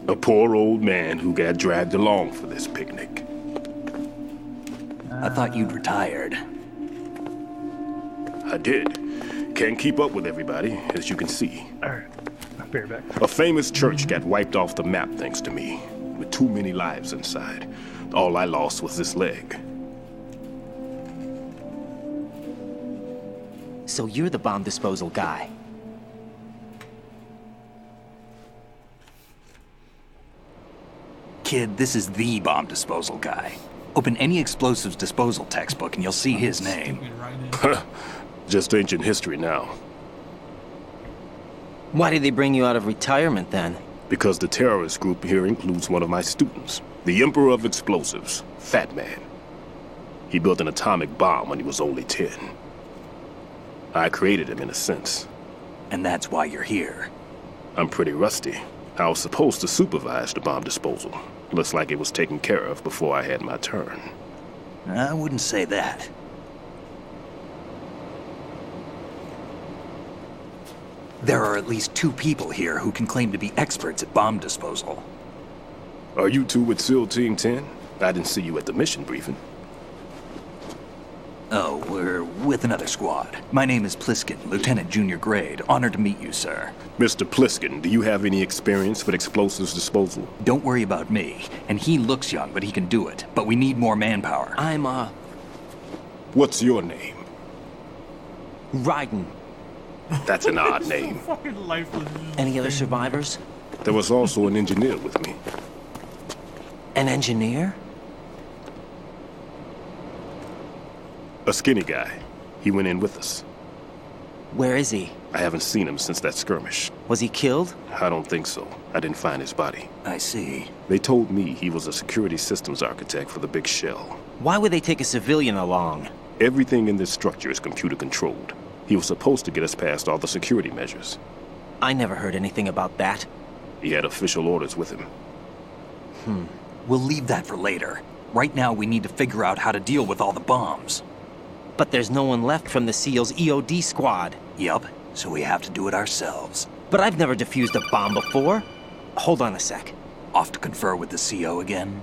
A poor old man who got dragged along for this picnic. I thought you'd retired. I did. Can't keep up with everybody, as you can see. Alright, I'll be right back. A famous church got wiped off the map thanks to me, with too many lives inside. All I lost was this leg. So you're the bomb disposal guy. Kid, this is the bomb disposal guy. Open any explosives disposal textbook and you'll see his name. Just ancient history now. Why did they bring you out of retirement then? Because the terrorist group here includes one of my students, the Emperor of Explosives, Fat Man. He built an atomic bomb when he was only 10. I created him in a sense. And that's why you're here. I'm pretty rusty. I was supposed to supervise the bomb disposal. Looks like it was taken care of before I had my turn. I wouldn't say that. There are at least 2 people here who can claim to be experts at bomb disposal. Are you two with SEAL Team 10? I didn't see you at the mission briefing. Oh, we're with another squad. My name is Pliskin, Lieutenant Junior Grade. Honored to meet you, sir. Mr. Pliskin, do you have any experience with explosives disposal? Don't worry about me. And he looks young, but he can do it. But we need more manpower. I'm, What's your name? Raiden. That's an odd name. Fucking lifeless. Any other survivors? There was also an engineer with me. An engineer? A skinny guy. He went in with us. Where is he? I haven't seen him since that skirmish. Was he killed? I don't think so. I didn't find his body. I see. They told me he was a security systems architect for the big shell. Why would they take a civilian along? Everything in this structure is computer controlled. He was supposed to get us past all the security measures. I never heard anything about that. He had official orders with him. We'll leave that for later. Right now, we need to figure out how to deal with all the bombs. But there's no one left from the SEAL's EOD squad. Yup, so we have to do it ourselves. But I've never defused a bomb before. Hold on a sec. Off to confer with the CO again?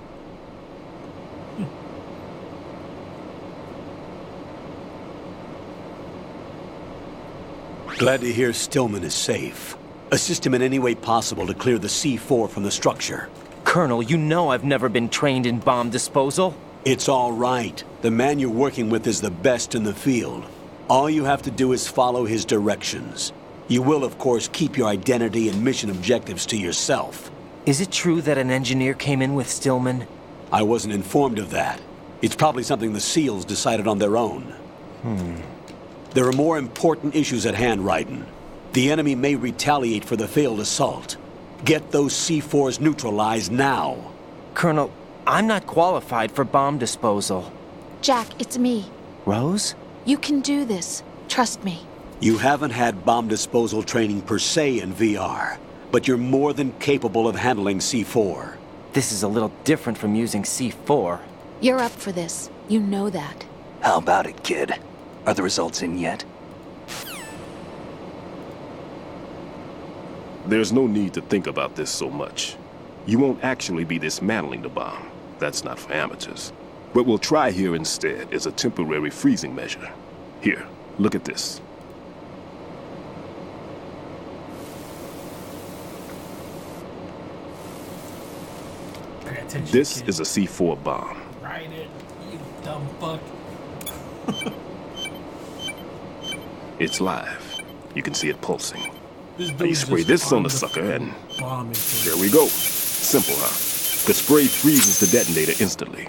Glad to hear Stillman is safe. Assist him in any way possible to clear the C4 from the structure. Colonel, you know I've never been trained in bomb disposal. It's all right. The man you're working with is the best in the field. All you have to do is follow his directions. You will, of course, keep your identity and mission objectives to yourself. Is it true that an engineer came in with Stillman? I wasn't informed of that. It's probably something the SEALs decided on their own. There are more important issues at hand, Raiden. The enemy may retaliate for the failed assault. Get those C4s neutralized now. Colonel, I'm not qualified for bomb disposal. Jack, it's me. Rose? You can do this. Trust me. You haven't had bomb disposal training per se in VR, but you're more than capable of handling C4. This is a little different from using C4. You're up for this. You know that. How about it, kid? Are the results in yet? There's no need to think about this so much. You won't actually be dismantling the bomb. That's not for amateurs. What we'll try here instead is a temporary freezing measure. Here, look at this. Pay attention, This kid. is a C4 bomb. Write it, you dumb fuck. It's live. You can see it pulsing. You spray this on the sucker and there we go. Simple, huh? The spray freezes the detonator instantly.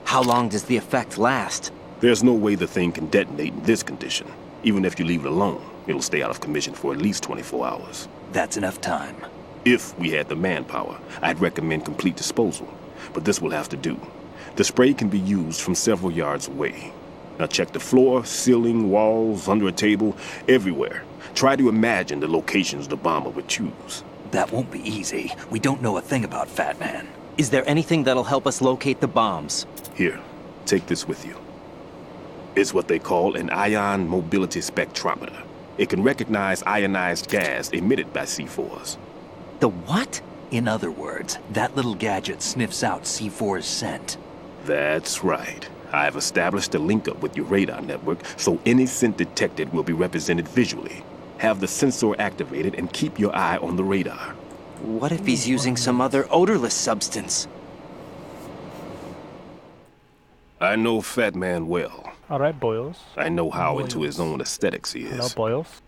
How long does the effect last? There's no way the thing can detonate in this condition. Even if you leave it alone, it'll stay out of commission for at least 24 hours. That's enough time. If we had the manpower, I'd recommend complete disposal. But this will have to do. The spray can be used from several yards away. Now check the floor, ceiling, walls, under a table, everywhere. Try to imagine the locations the bomber would choose. That won't be easy. We don't know a thing about Fat Man. Is there anything that'll help us locate the bombs? Here, take this with you. It's what they call an ion mobility spectrometer. It can recognize ionized gas emitted by C4s. The what? In other words, that little gadget sniffs out C4's scent. That's right. I've established a link-up with your radar network, so any scent detected will be represented visually. Have the sensor activated and keep your eye on the radar. What if he's using some other odorless substance? I know Fat Man well. All right, Boyles. I know how into his own aesthetics he is. Hello, Boyles.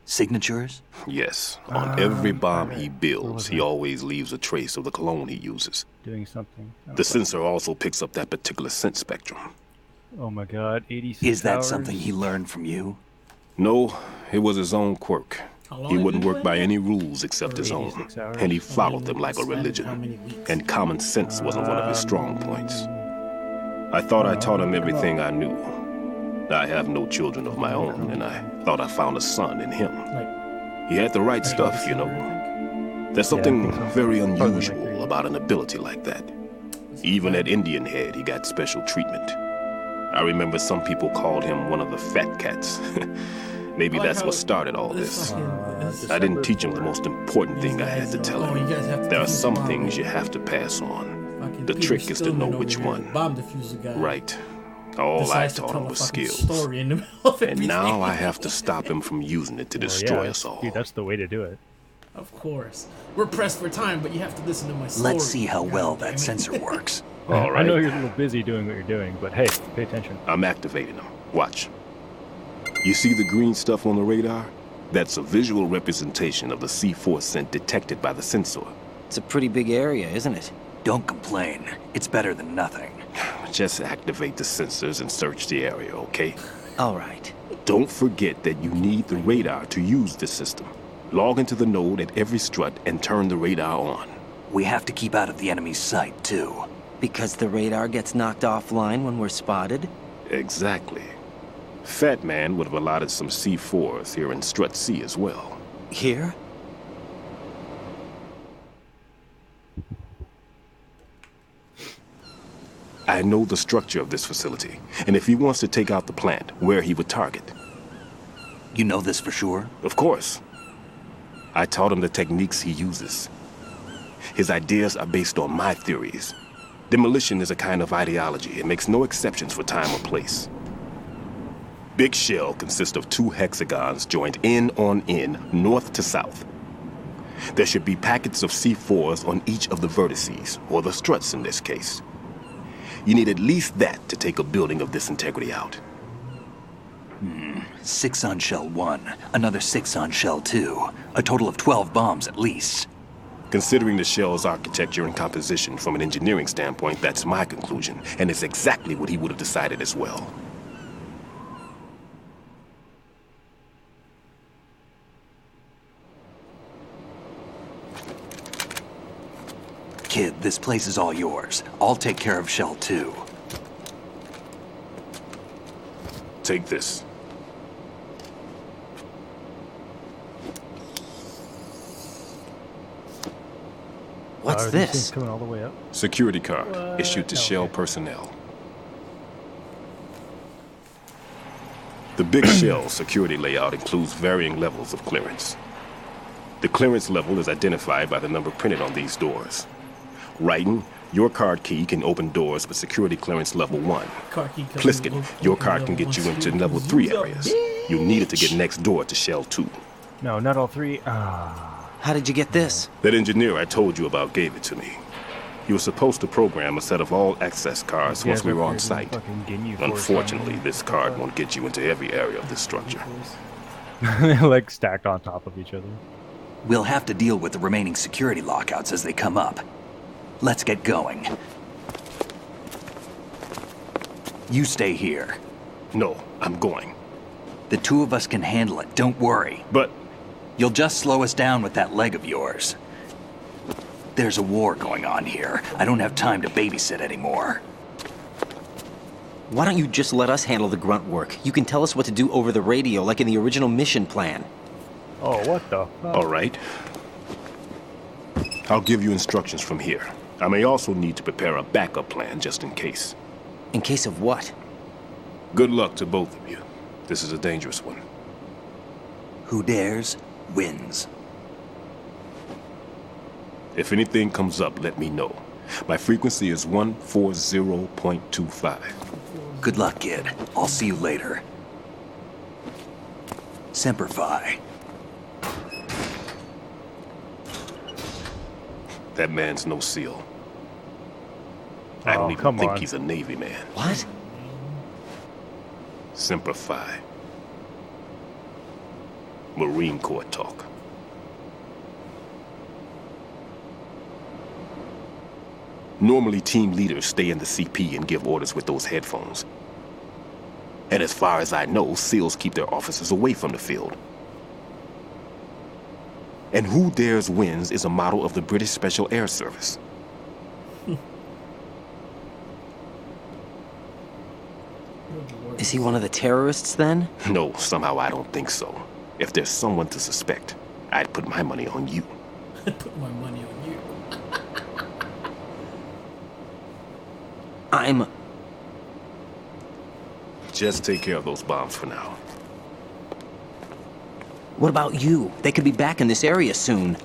Signatures? Yes. On every bomb he builds, he always leaves a trace of the cologne he uses. Doing something. The sensor also picks up that particular scent spectrum. Oh my god, 86 Is that hours? something he learned from you? No, it was his own quirk. He wouldn't work by any rules except his own, and he followed them like a religion. And common sense wasn't one of his strong points. I thought I taught him everything I knew. I have no children of my own, and I thought I found a son in him. He had the right stuff, you know. There's something very unusual about an ability like that. Even at Indian Head, he got special treatment. I remember some people called him one of the fat cats. Maybe that's what started all this. I didn't teach him the most important thing I had to tell him. There are some things you have to pass on. The trick is to know which one. Right. All I taught him was skills. And now I have to stop him from using it to destroy us all. Dude, that's the way to do it. Of course. We're pressed for time, but you have to listen to my story. Let's see how well that sensor works. All right. I know you're a little busy doing what you're doing, but hey, pay attention. I'm activating them. Watch. You see the green stuff on the radar? That's a visual representation of the C4 scent detected by the sensor. It's a pretty big area, isn't it? Don't complain. It's better than nothing. Just activate the sensors and search the area, okay? All right. Don't forget that you need the radar to use this system. Log into the node at every strut and turn the radar on. We have to keep out of the enemy's sight, too. Because the radar gets knocked offline when we're spotted? Exactly. Fat Man would have allotted some C4s here in Strut C as well. Here? I know the structure of this facility, and if he wants to take out the plant, where he would target. You know this for sure? Of course. I taught him the techniques he uses. His ideas are based on my theories. Demolition is a kind of ideology. It makes no exceptions for time or place. Big shell consists of 2 hexagons joined end on end, north to south. There should be packets of C4s on each of the vertices, or the struts in this case. You need at least that to take a building of this integrity out. 6 on shell 1, another 6 on shell 2. A total of 12 bombs at least. Considering the shell's architecture and composition from an engineering standpoint, that's my conclusion, and it's exactly what he would have decided as well. Kid, this place is all yours. I'll take care of shell 2. Take this. What's These this? things coming all the way up. Security card issued to Shell personnel. The Big Shell security layout includes varying levels of clearance. The clearance level is identified by the number printed on these doors. Writing, your card key can open doors with security clearance level 1. Pliskin, your card can get you into level 3 areas. You need it to get next door to Shell 2. No, not all 3. How did you get this? That engineer I told you about gave it to me. He was supposed to program a set of all access cards once we were on site. Unfortunately, this card won't get you into every area of this structure. They're like stacked on top of each other. We'll have to deal with the remaining security lockouts as they come up. Let's get going. You stay here. No, I'm going. The two of us can handle it, don't worry. But... You'll just slow us down with that leg of yours. There's a war going on here. I don't have time to babysit anymore. Why don't you just let us handle the grunt work? You can tell us what to do over the radio, like in the original mission plan. Oh, what the fuck? All right. I'll give you instructions from here. I may also need to prepare a backup plan just in case. In case of what? Good luck to both of you. This is a dangerous one. Who dares, wins. If anything comes up, let me know. My frequency is 140.25. Good luck, kid. I'll see you later. Semper Fi. That man's no SEAL. I don't even think he's a Navy man. What? Semper Fi. Marine Corps talk. Normally, team leaders stay in the CP and give orders with those headphones. And as far as I know, SEALs keep their officers away from the field. And Who Dares Wins is a model of the British Special Air Service. Is he one of the terrorists, then? No, somehow I don't think so. If there's someone to suspect, I'd put my money on you. I'd put my money on you. I'm... Just take care of those bombs for now. What about you? They could be back in this area soon.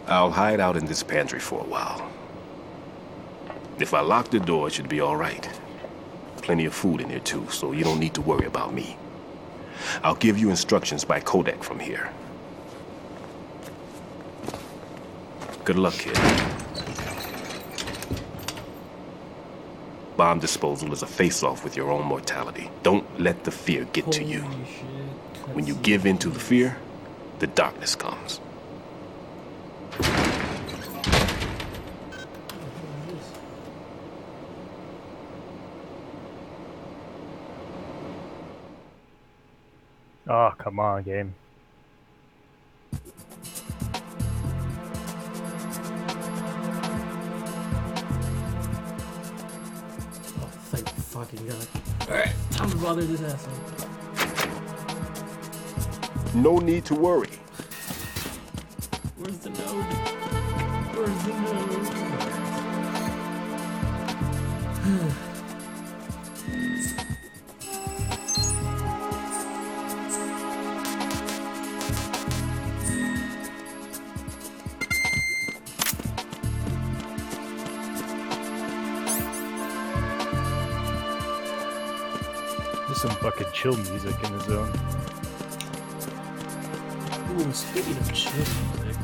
I'll hide out in this pantry for a while. If I lock the door, it should be all right. Plenty of food in here too, so you don't need to worry about me. I'll give you instructions by codec from here. Good luck, kid. Bomb disposal is a face-off with your own mortality. Don't let the fear get to you. When you give in to the fear, the darkness comes. Oh, come on, game. Oh, thank fucking God. Alright, time to bother this asshole. No need to worry. Where's the node? Where's the node? There's some fucking chill music in the zone. Ooh, speaking of chill music.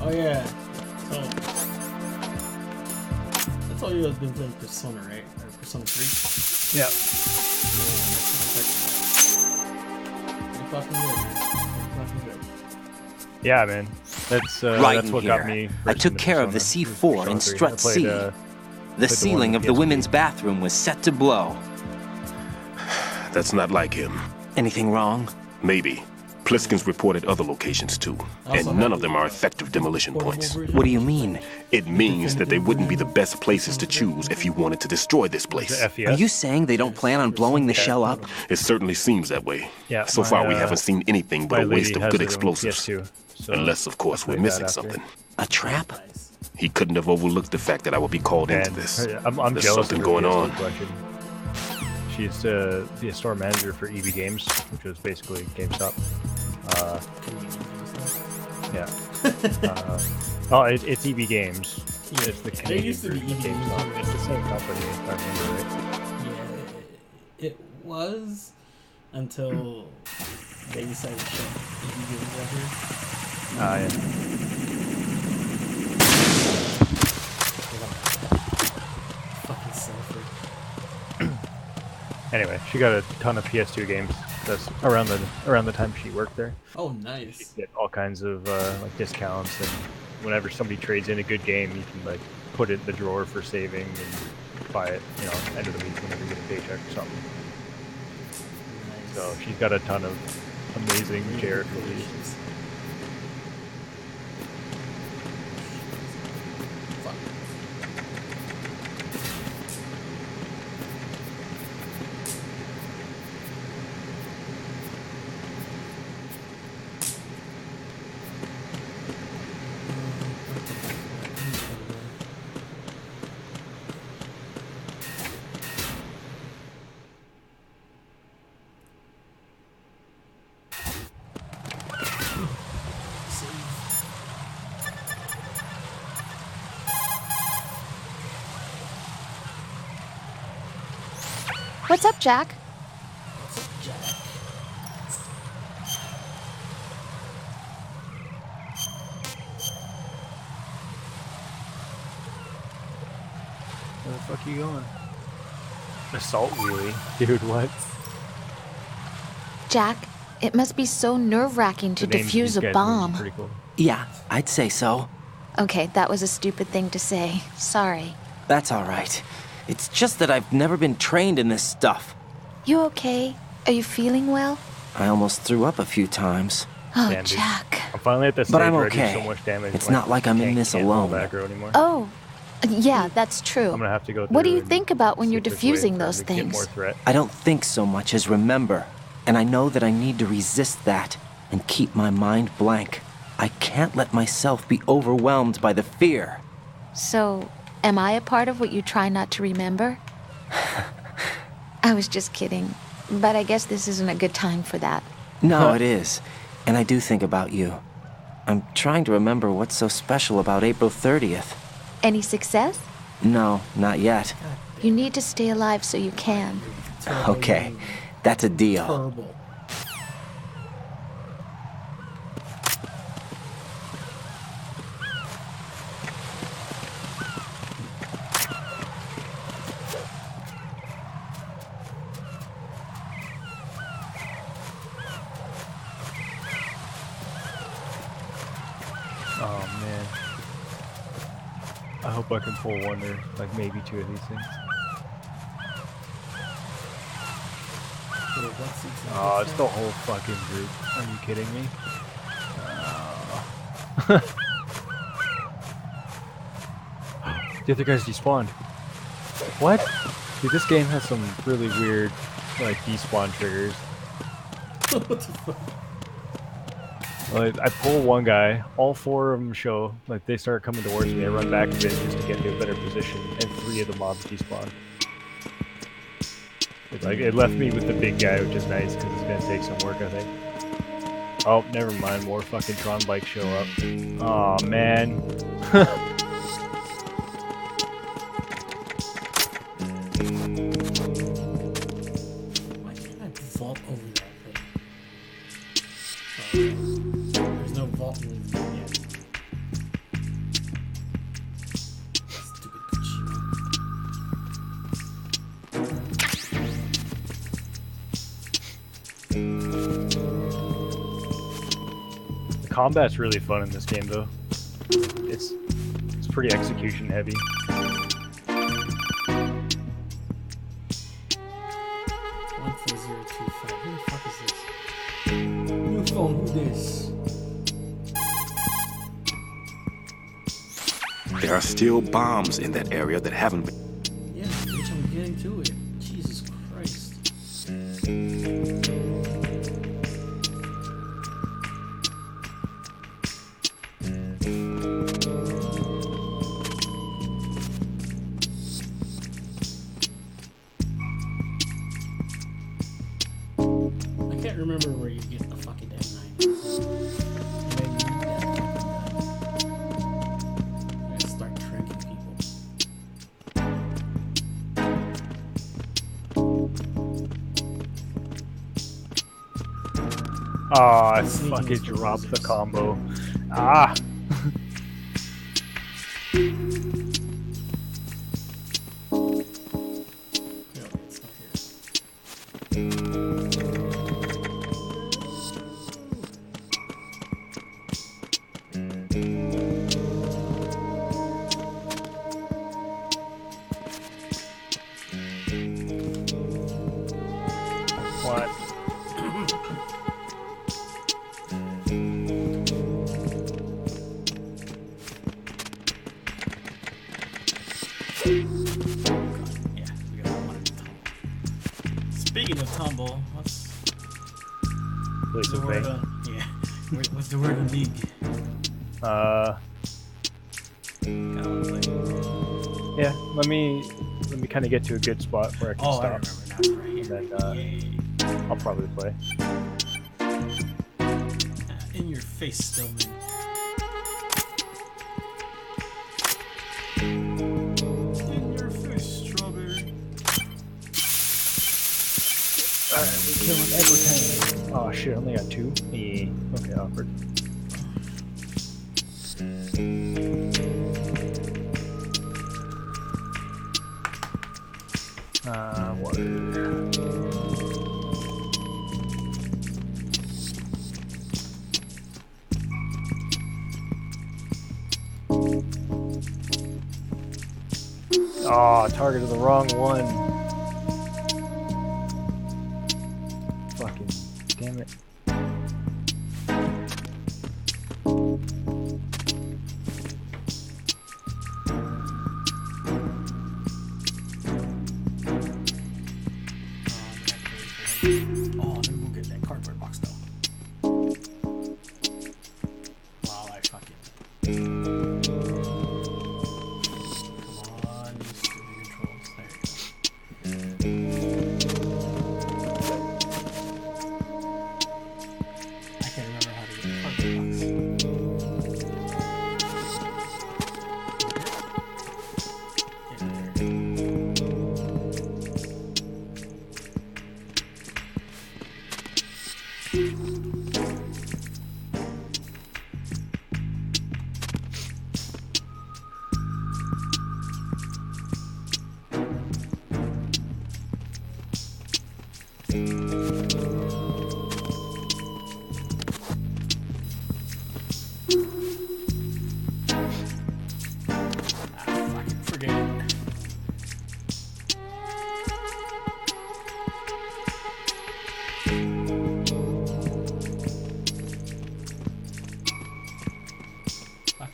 Oh yeah. So that's all you guys been playing Persona, right? Or Persona 3? Yeah. Pretty fucking good, man. Pretty fucking good. Yeah, man. That's what got me. I took care of the C4 in Strut C. The ceiling of the women's bathroom was set to blow. That's not like him. Anything wrong? Maybe. Pliskins reported other locations too, and none of them are effective demolition points. What do you mean? It means that they wouldn't be the best places to choose if you wanted to destroy this place. Are you saying they don't plan on blowing the shell up? It certainly seems that way. Yeah, so far we haven't seen anything but a waste of good explosives. MGS2, so unless, of course, we're missing something. A trap? He couldn't have overlooked the fact that I would be called into this. I'm There's jealous something of her going on. collection. She used to be a store manager for EB Games, which was basically GameStop. Yeah. Oh, it's EB Games. Yeah, it's the there Canadian used to be version of EB Games. GameStop. It's the same company, if I remember right. Yeah, it was until they decided to shut EB Games after. Yeah. Fucking sulfur. Anyway, she got a ton of PS2 games. That's around the time she worked there. Oh, nice. You get all kinds of like discounts, and whenever somebody trades in a good game, you can like put it in the drawer for saving and buy it, you know, end of the week whenever you get a paycheck or something. Nice. So she's got a ton of amazing Jericho releases. What's up, Jack? What's up, Jack? Where the fuck are you going? Assault wheelie? Dude, what? Jack, it must be so nerve-wracking to The names of these defuse a guys bomb. are pretty cool. Yeah, I'd say so. Okay, that was a stupid thing to say. Sorry. That's all right. It's just that I've never been trained in this stuff. You okay? Are you feeling well? I almost threw up a few times. Oh, Damn, dude. Jack. I'm finally at the stage But I'm where I do okay. so much damage. It's not like I'm in this can't fall alone. back row anymore. Oh, yeah, that's true. I'm gonna have to go What do through you and think about when see you're if there's a way diffusing for those me to get things? more threat. I don't think so much as remember. And I know that I need to resist that and keep my mind blank. I can't let myself be overwhelmed by the fear. So, am I a part of what you try not to remember? I was just kidding. But I guess this isn't a good time for that. No, it is. And I do think about you. I'm trying to remember what's so special about April 30th. Any success? No, not yet. You need to stay alive so you can. Okay, that's a deal. Terrible. Oh man. I hope I can pull one or like maybe two of these things. Oh, it's the whole fucking group. Are you kidding me? The other guys despawned. What? Dude, this game has some really weird, like, despawn triggers. What the fuck? Like, I pull one guy, all four of them show, like, they start coming towards me, I run back a bit just to get into a better position, and three of the mobs despawn. It's like, it left me with the big guy, which is nice, because it's gonna take some work, I think. Oh, never mind, more fucking Tron bikes show up. Aw, man. Why can't I vault over that thing? There's no vault in this game yet. Stupid Kojima. The combat's really fun in this game, though. It's pretty execution heavy. 14025. Who the fuck is this? New phone, who this? There are still bombs in that area that haven't been. Yeah, bitch, I'm getting to it. Jesus Christ. I can't remember where you get the fucking M90. I gotta start tracking people. Oh, I fucking dropped the combo. Ah! No, it's not here. Yeah, we got one to tumble. Speaking of tumble, what's the word on? Yeah, what's the word on league? Yeah, let me kind of get to a good spot where I can stop. I remember now. Right here. And then I'll probably play. In your face, Stillman. In your face, strawberry. Alright, we're killing everything. Oh shit, I only got 2. Yeah. Okay, awkward. Water. Oh, targeted the wrong one. Fucking damn it. Oh, let me go get that cardboard box though. Wow, I fucking. Come on, use the controls. There you go. I can't remember how to get the cardboard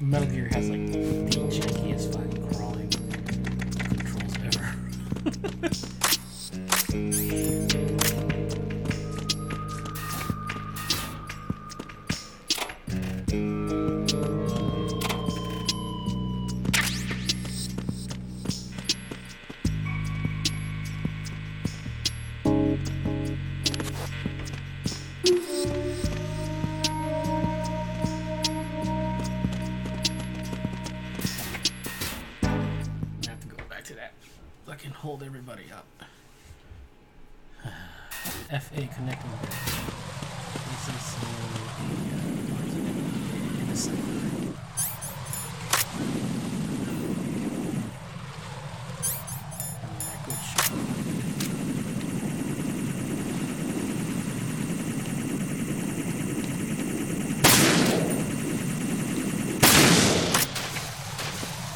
Metal Gear has like the jankiest fucking crawling controls ever. Hold everybody up. FA connecting. This is in the center.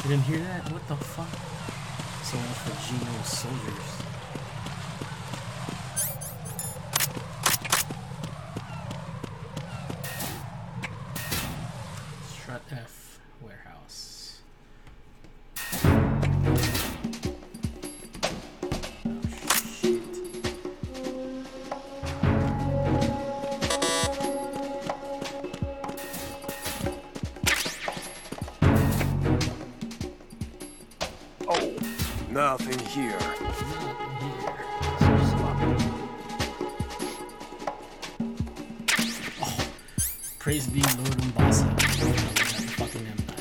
You didn't hear that? What the fuck? So much for Gino's soldiers. Strut F warehouse. Nothing here. Oh, praise be Lord Umbasa. Fucking M9.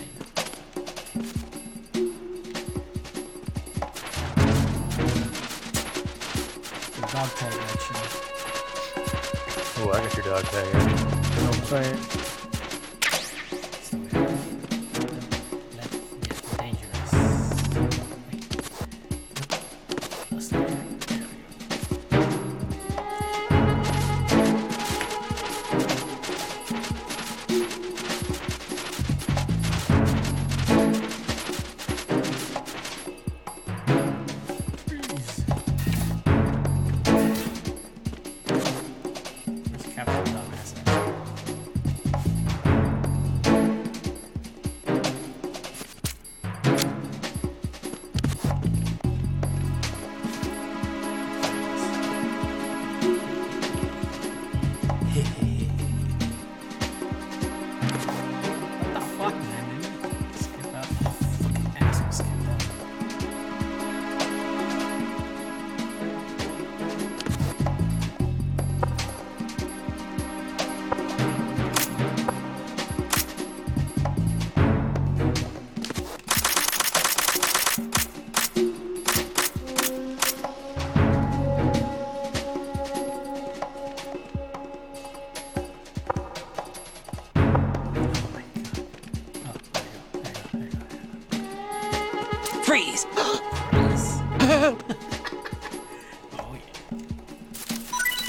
The dog tag action. Oh, I got your dog tag. You know what I'm saying?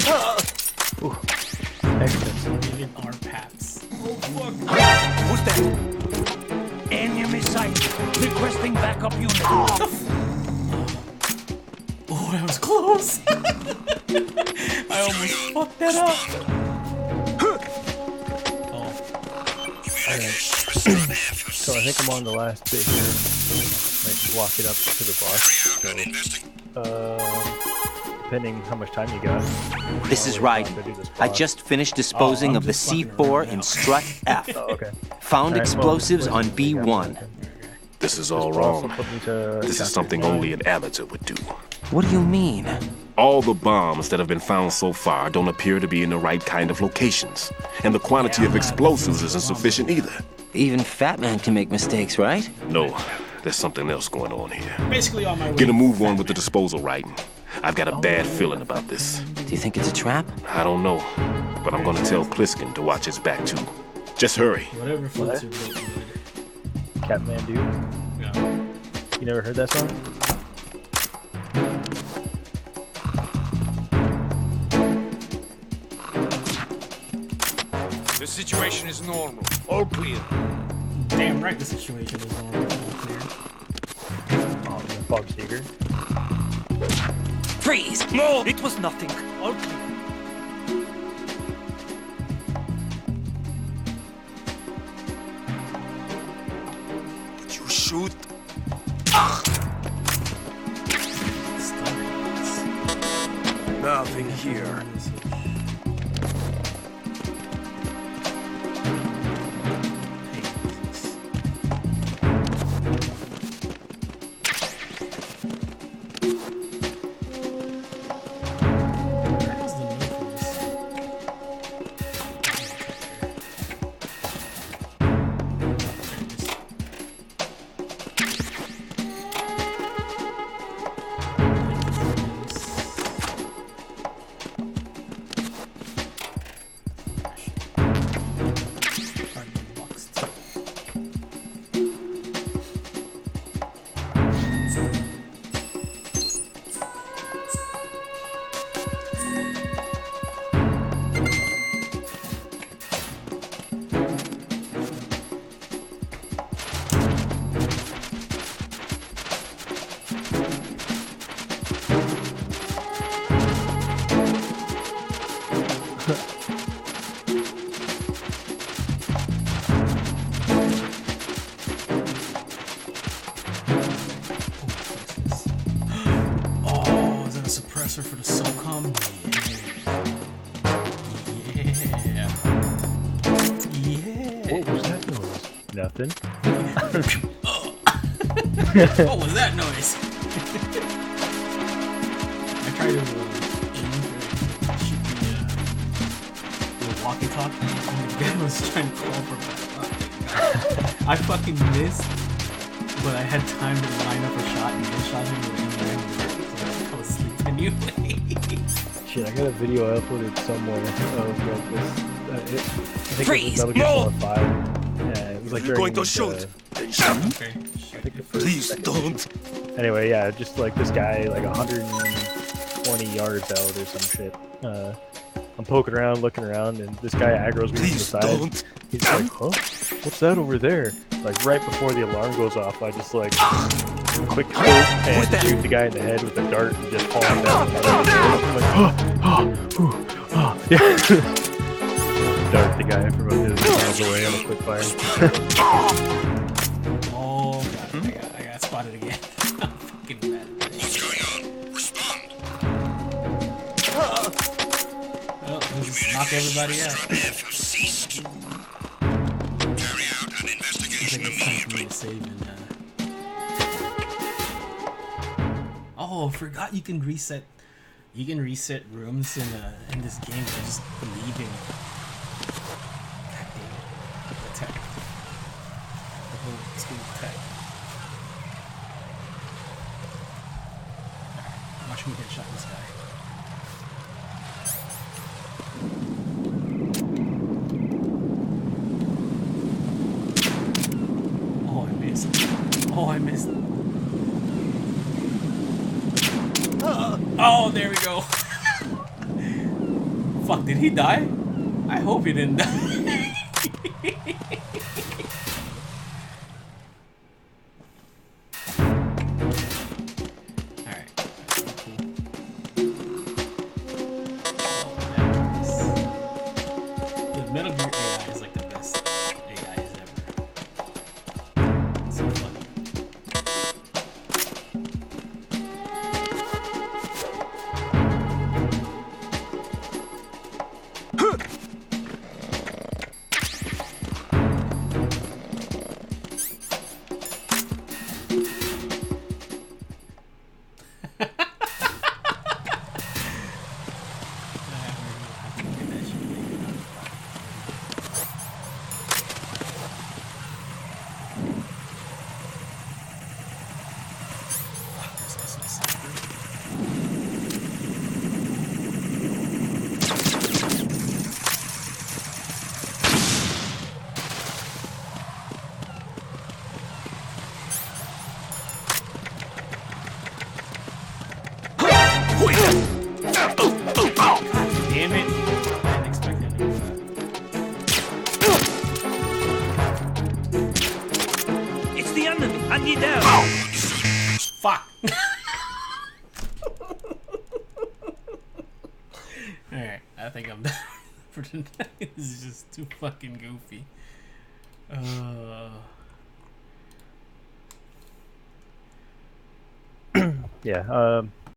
Help! Ooh. Excellent. Million arm paps. Oh fuck! Who's that? Enemy sight. Requesting backup unit. Oh, that was close. I almost fucked that up. Oh. Alright. So I think I'm on the last bit here. Might walk it up to the boss. So, depending how much time you got. This is right. I just finished disposing of the C4 in strut F. Oh, okay. Found Alright, explosives well, on B1. This is all wrong. This is something only an amateur would do. What do you mean? All the bombs that have been found so far don't appear to be in the right kind of locations. And the quantity of explosives isn't sufficient either. Even Fat Man can make mistakes, right? No, there's something else going on here. Basically on my way. Get a move on with the disposal writing. I've got a bad feeling about this. Do you think it's a trap? I don't know, but I'm gonna tell Pliskin to watch his back too. Just hurry. Whatever floats your boat. Catman Dude. Yeah. You never heard that song? The situation is normal. All clear. Damn right the situation is normal. Oh, Bob Seger. Freeze! No, it was nothing. All clear. Did you shoot? Nothing here. For the SOCOM? Yeah. What was that noise? Nothing. What was that noise? I tried to aim for shoot the walkie-talkie, and the gun was trying to crawl for I fucking missed, but I had time to line up a shot and one shot him and I was asleep anyway. Shit, I got a video I uploaded somewhere of like this. I think Freeze! it was Metal Gear Solid 5. Yeah, it was like You're going to shoot. Okay. Please don't. Anyway, yeah, just like this guy, like 120 yards out or some shit. I'm poking around, looking around, and this guy aggroes me from the side. Don't. He's like, huh? What's that over there? Like right before the alarm goes off, I just like quick scope and shoot the guy in the head with a dart and just fall him down. I'm like, yeah. Dart the guy from a million miles away on a quick fire. Oh god, I got spotted again. I'm fucking mad. What's going on? Respond. Well, just knock everybody out. Ceased. Carry out an investigation immediately. Oh, I forgot you can reset. You can reset rooms in this game by just leaving. God damn it! Attack. The whole school attack. Watch me get shot this guy. Oh, I missed. Oh, I missed. Oh, there we go. Fuck, did he die? I hope he didn't die. Alright. The Metal Gear AI is like the best AIs ever. It's so funny. Damn it. I didn't expect him to do that. It's the enemy. I need help. Fuck. Alright, I think I'm done for tonight. This is just too fucking goofy. Yeah.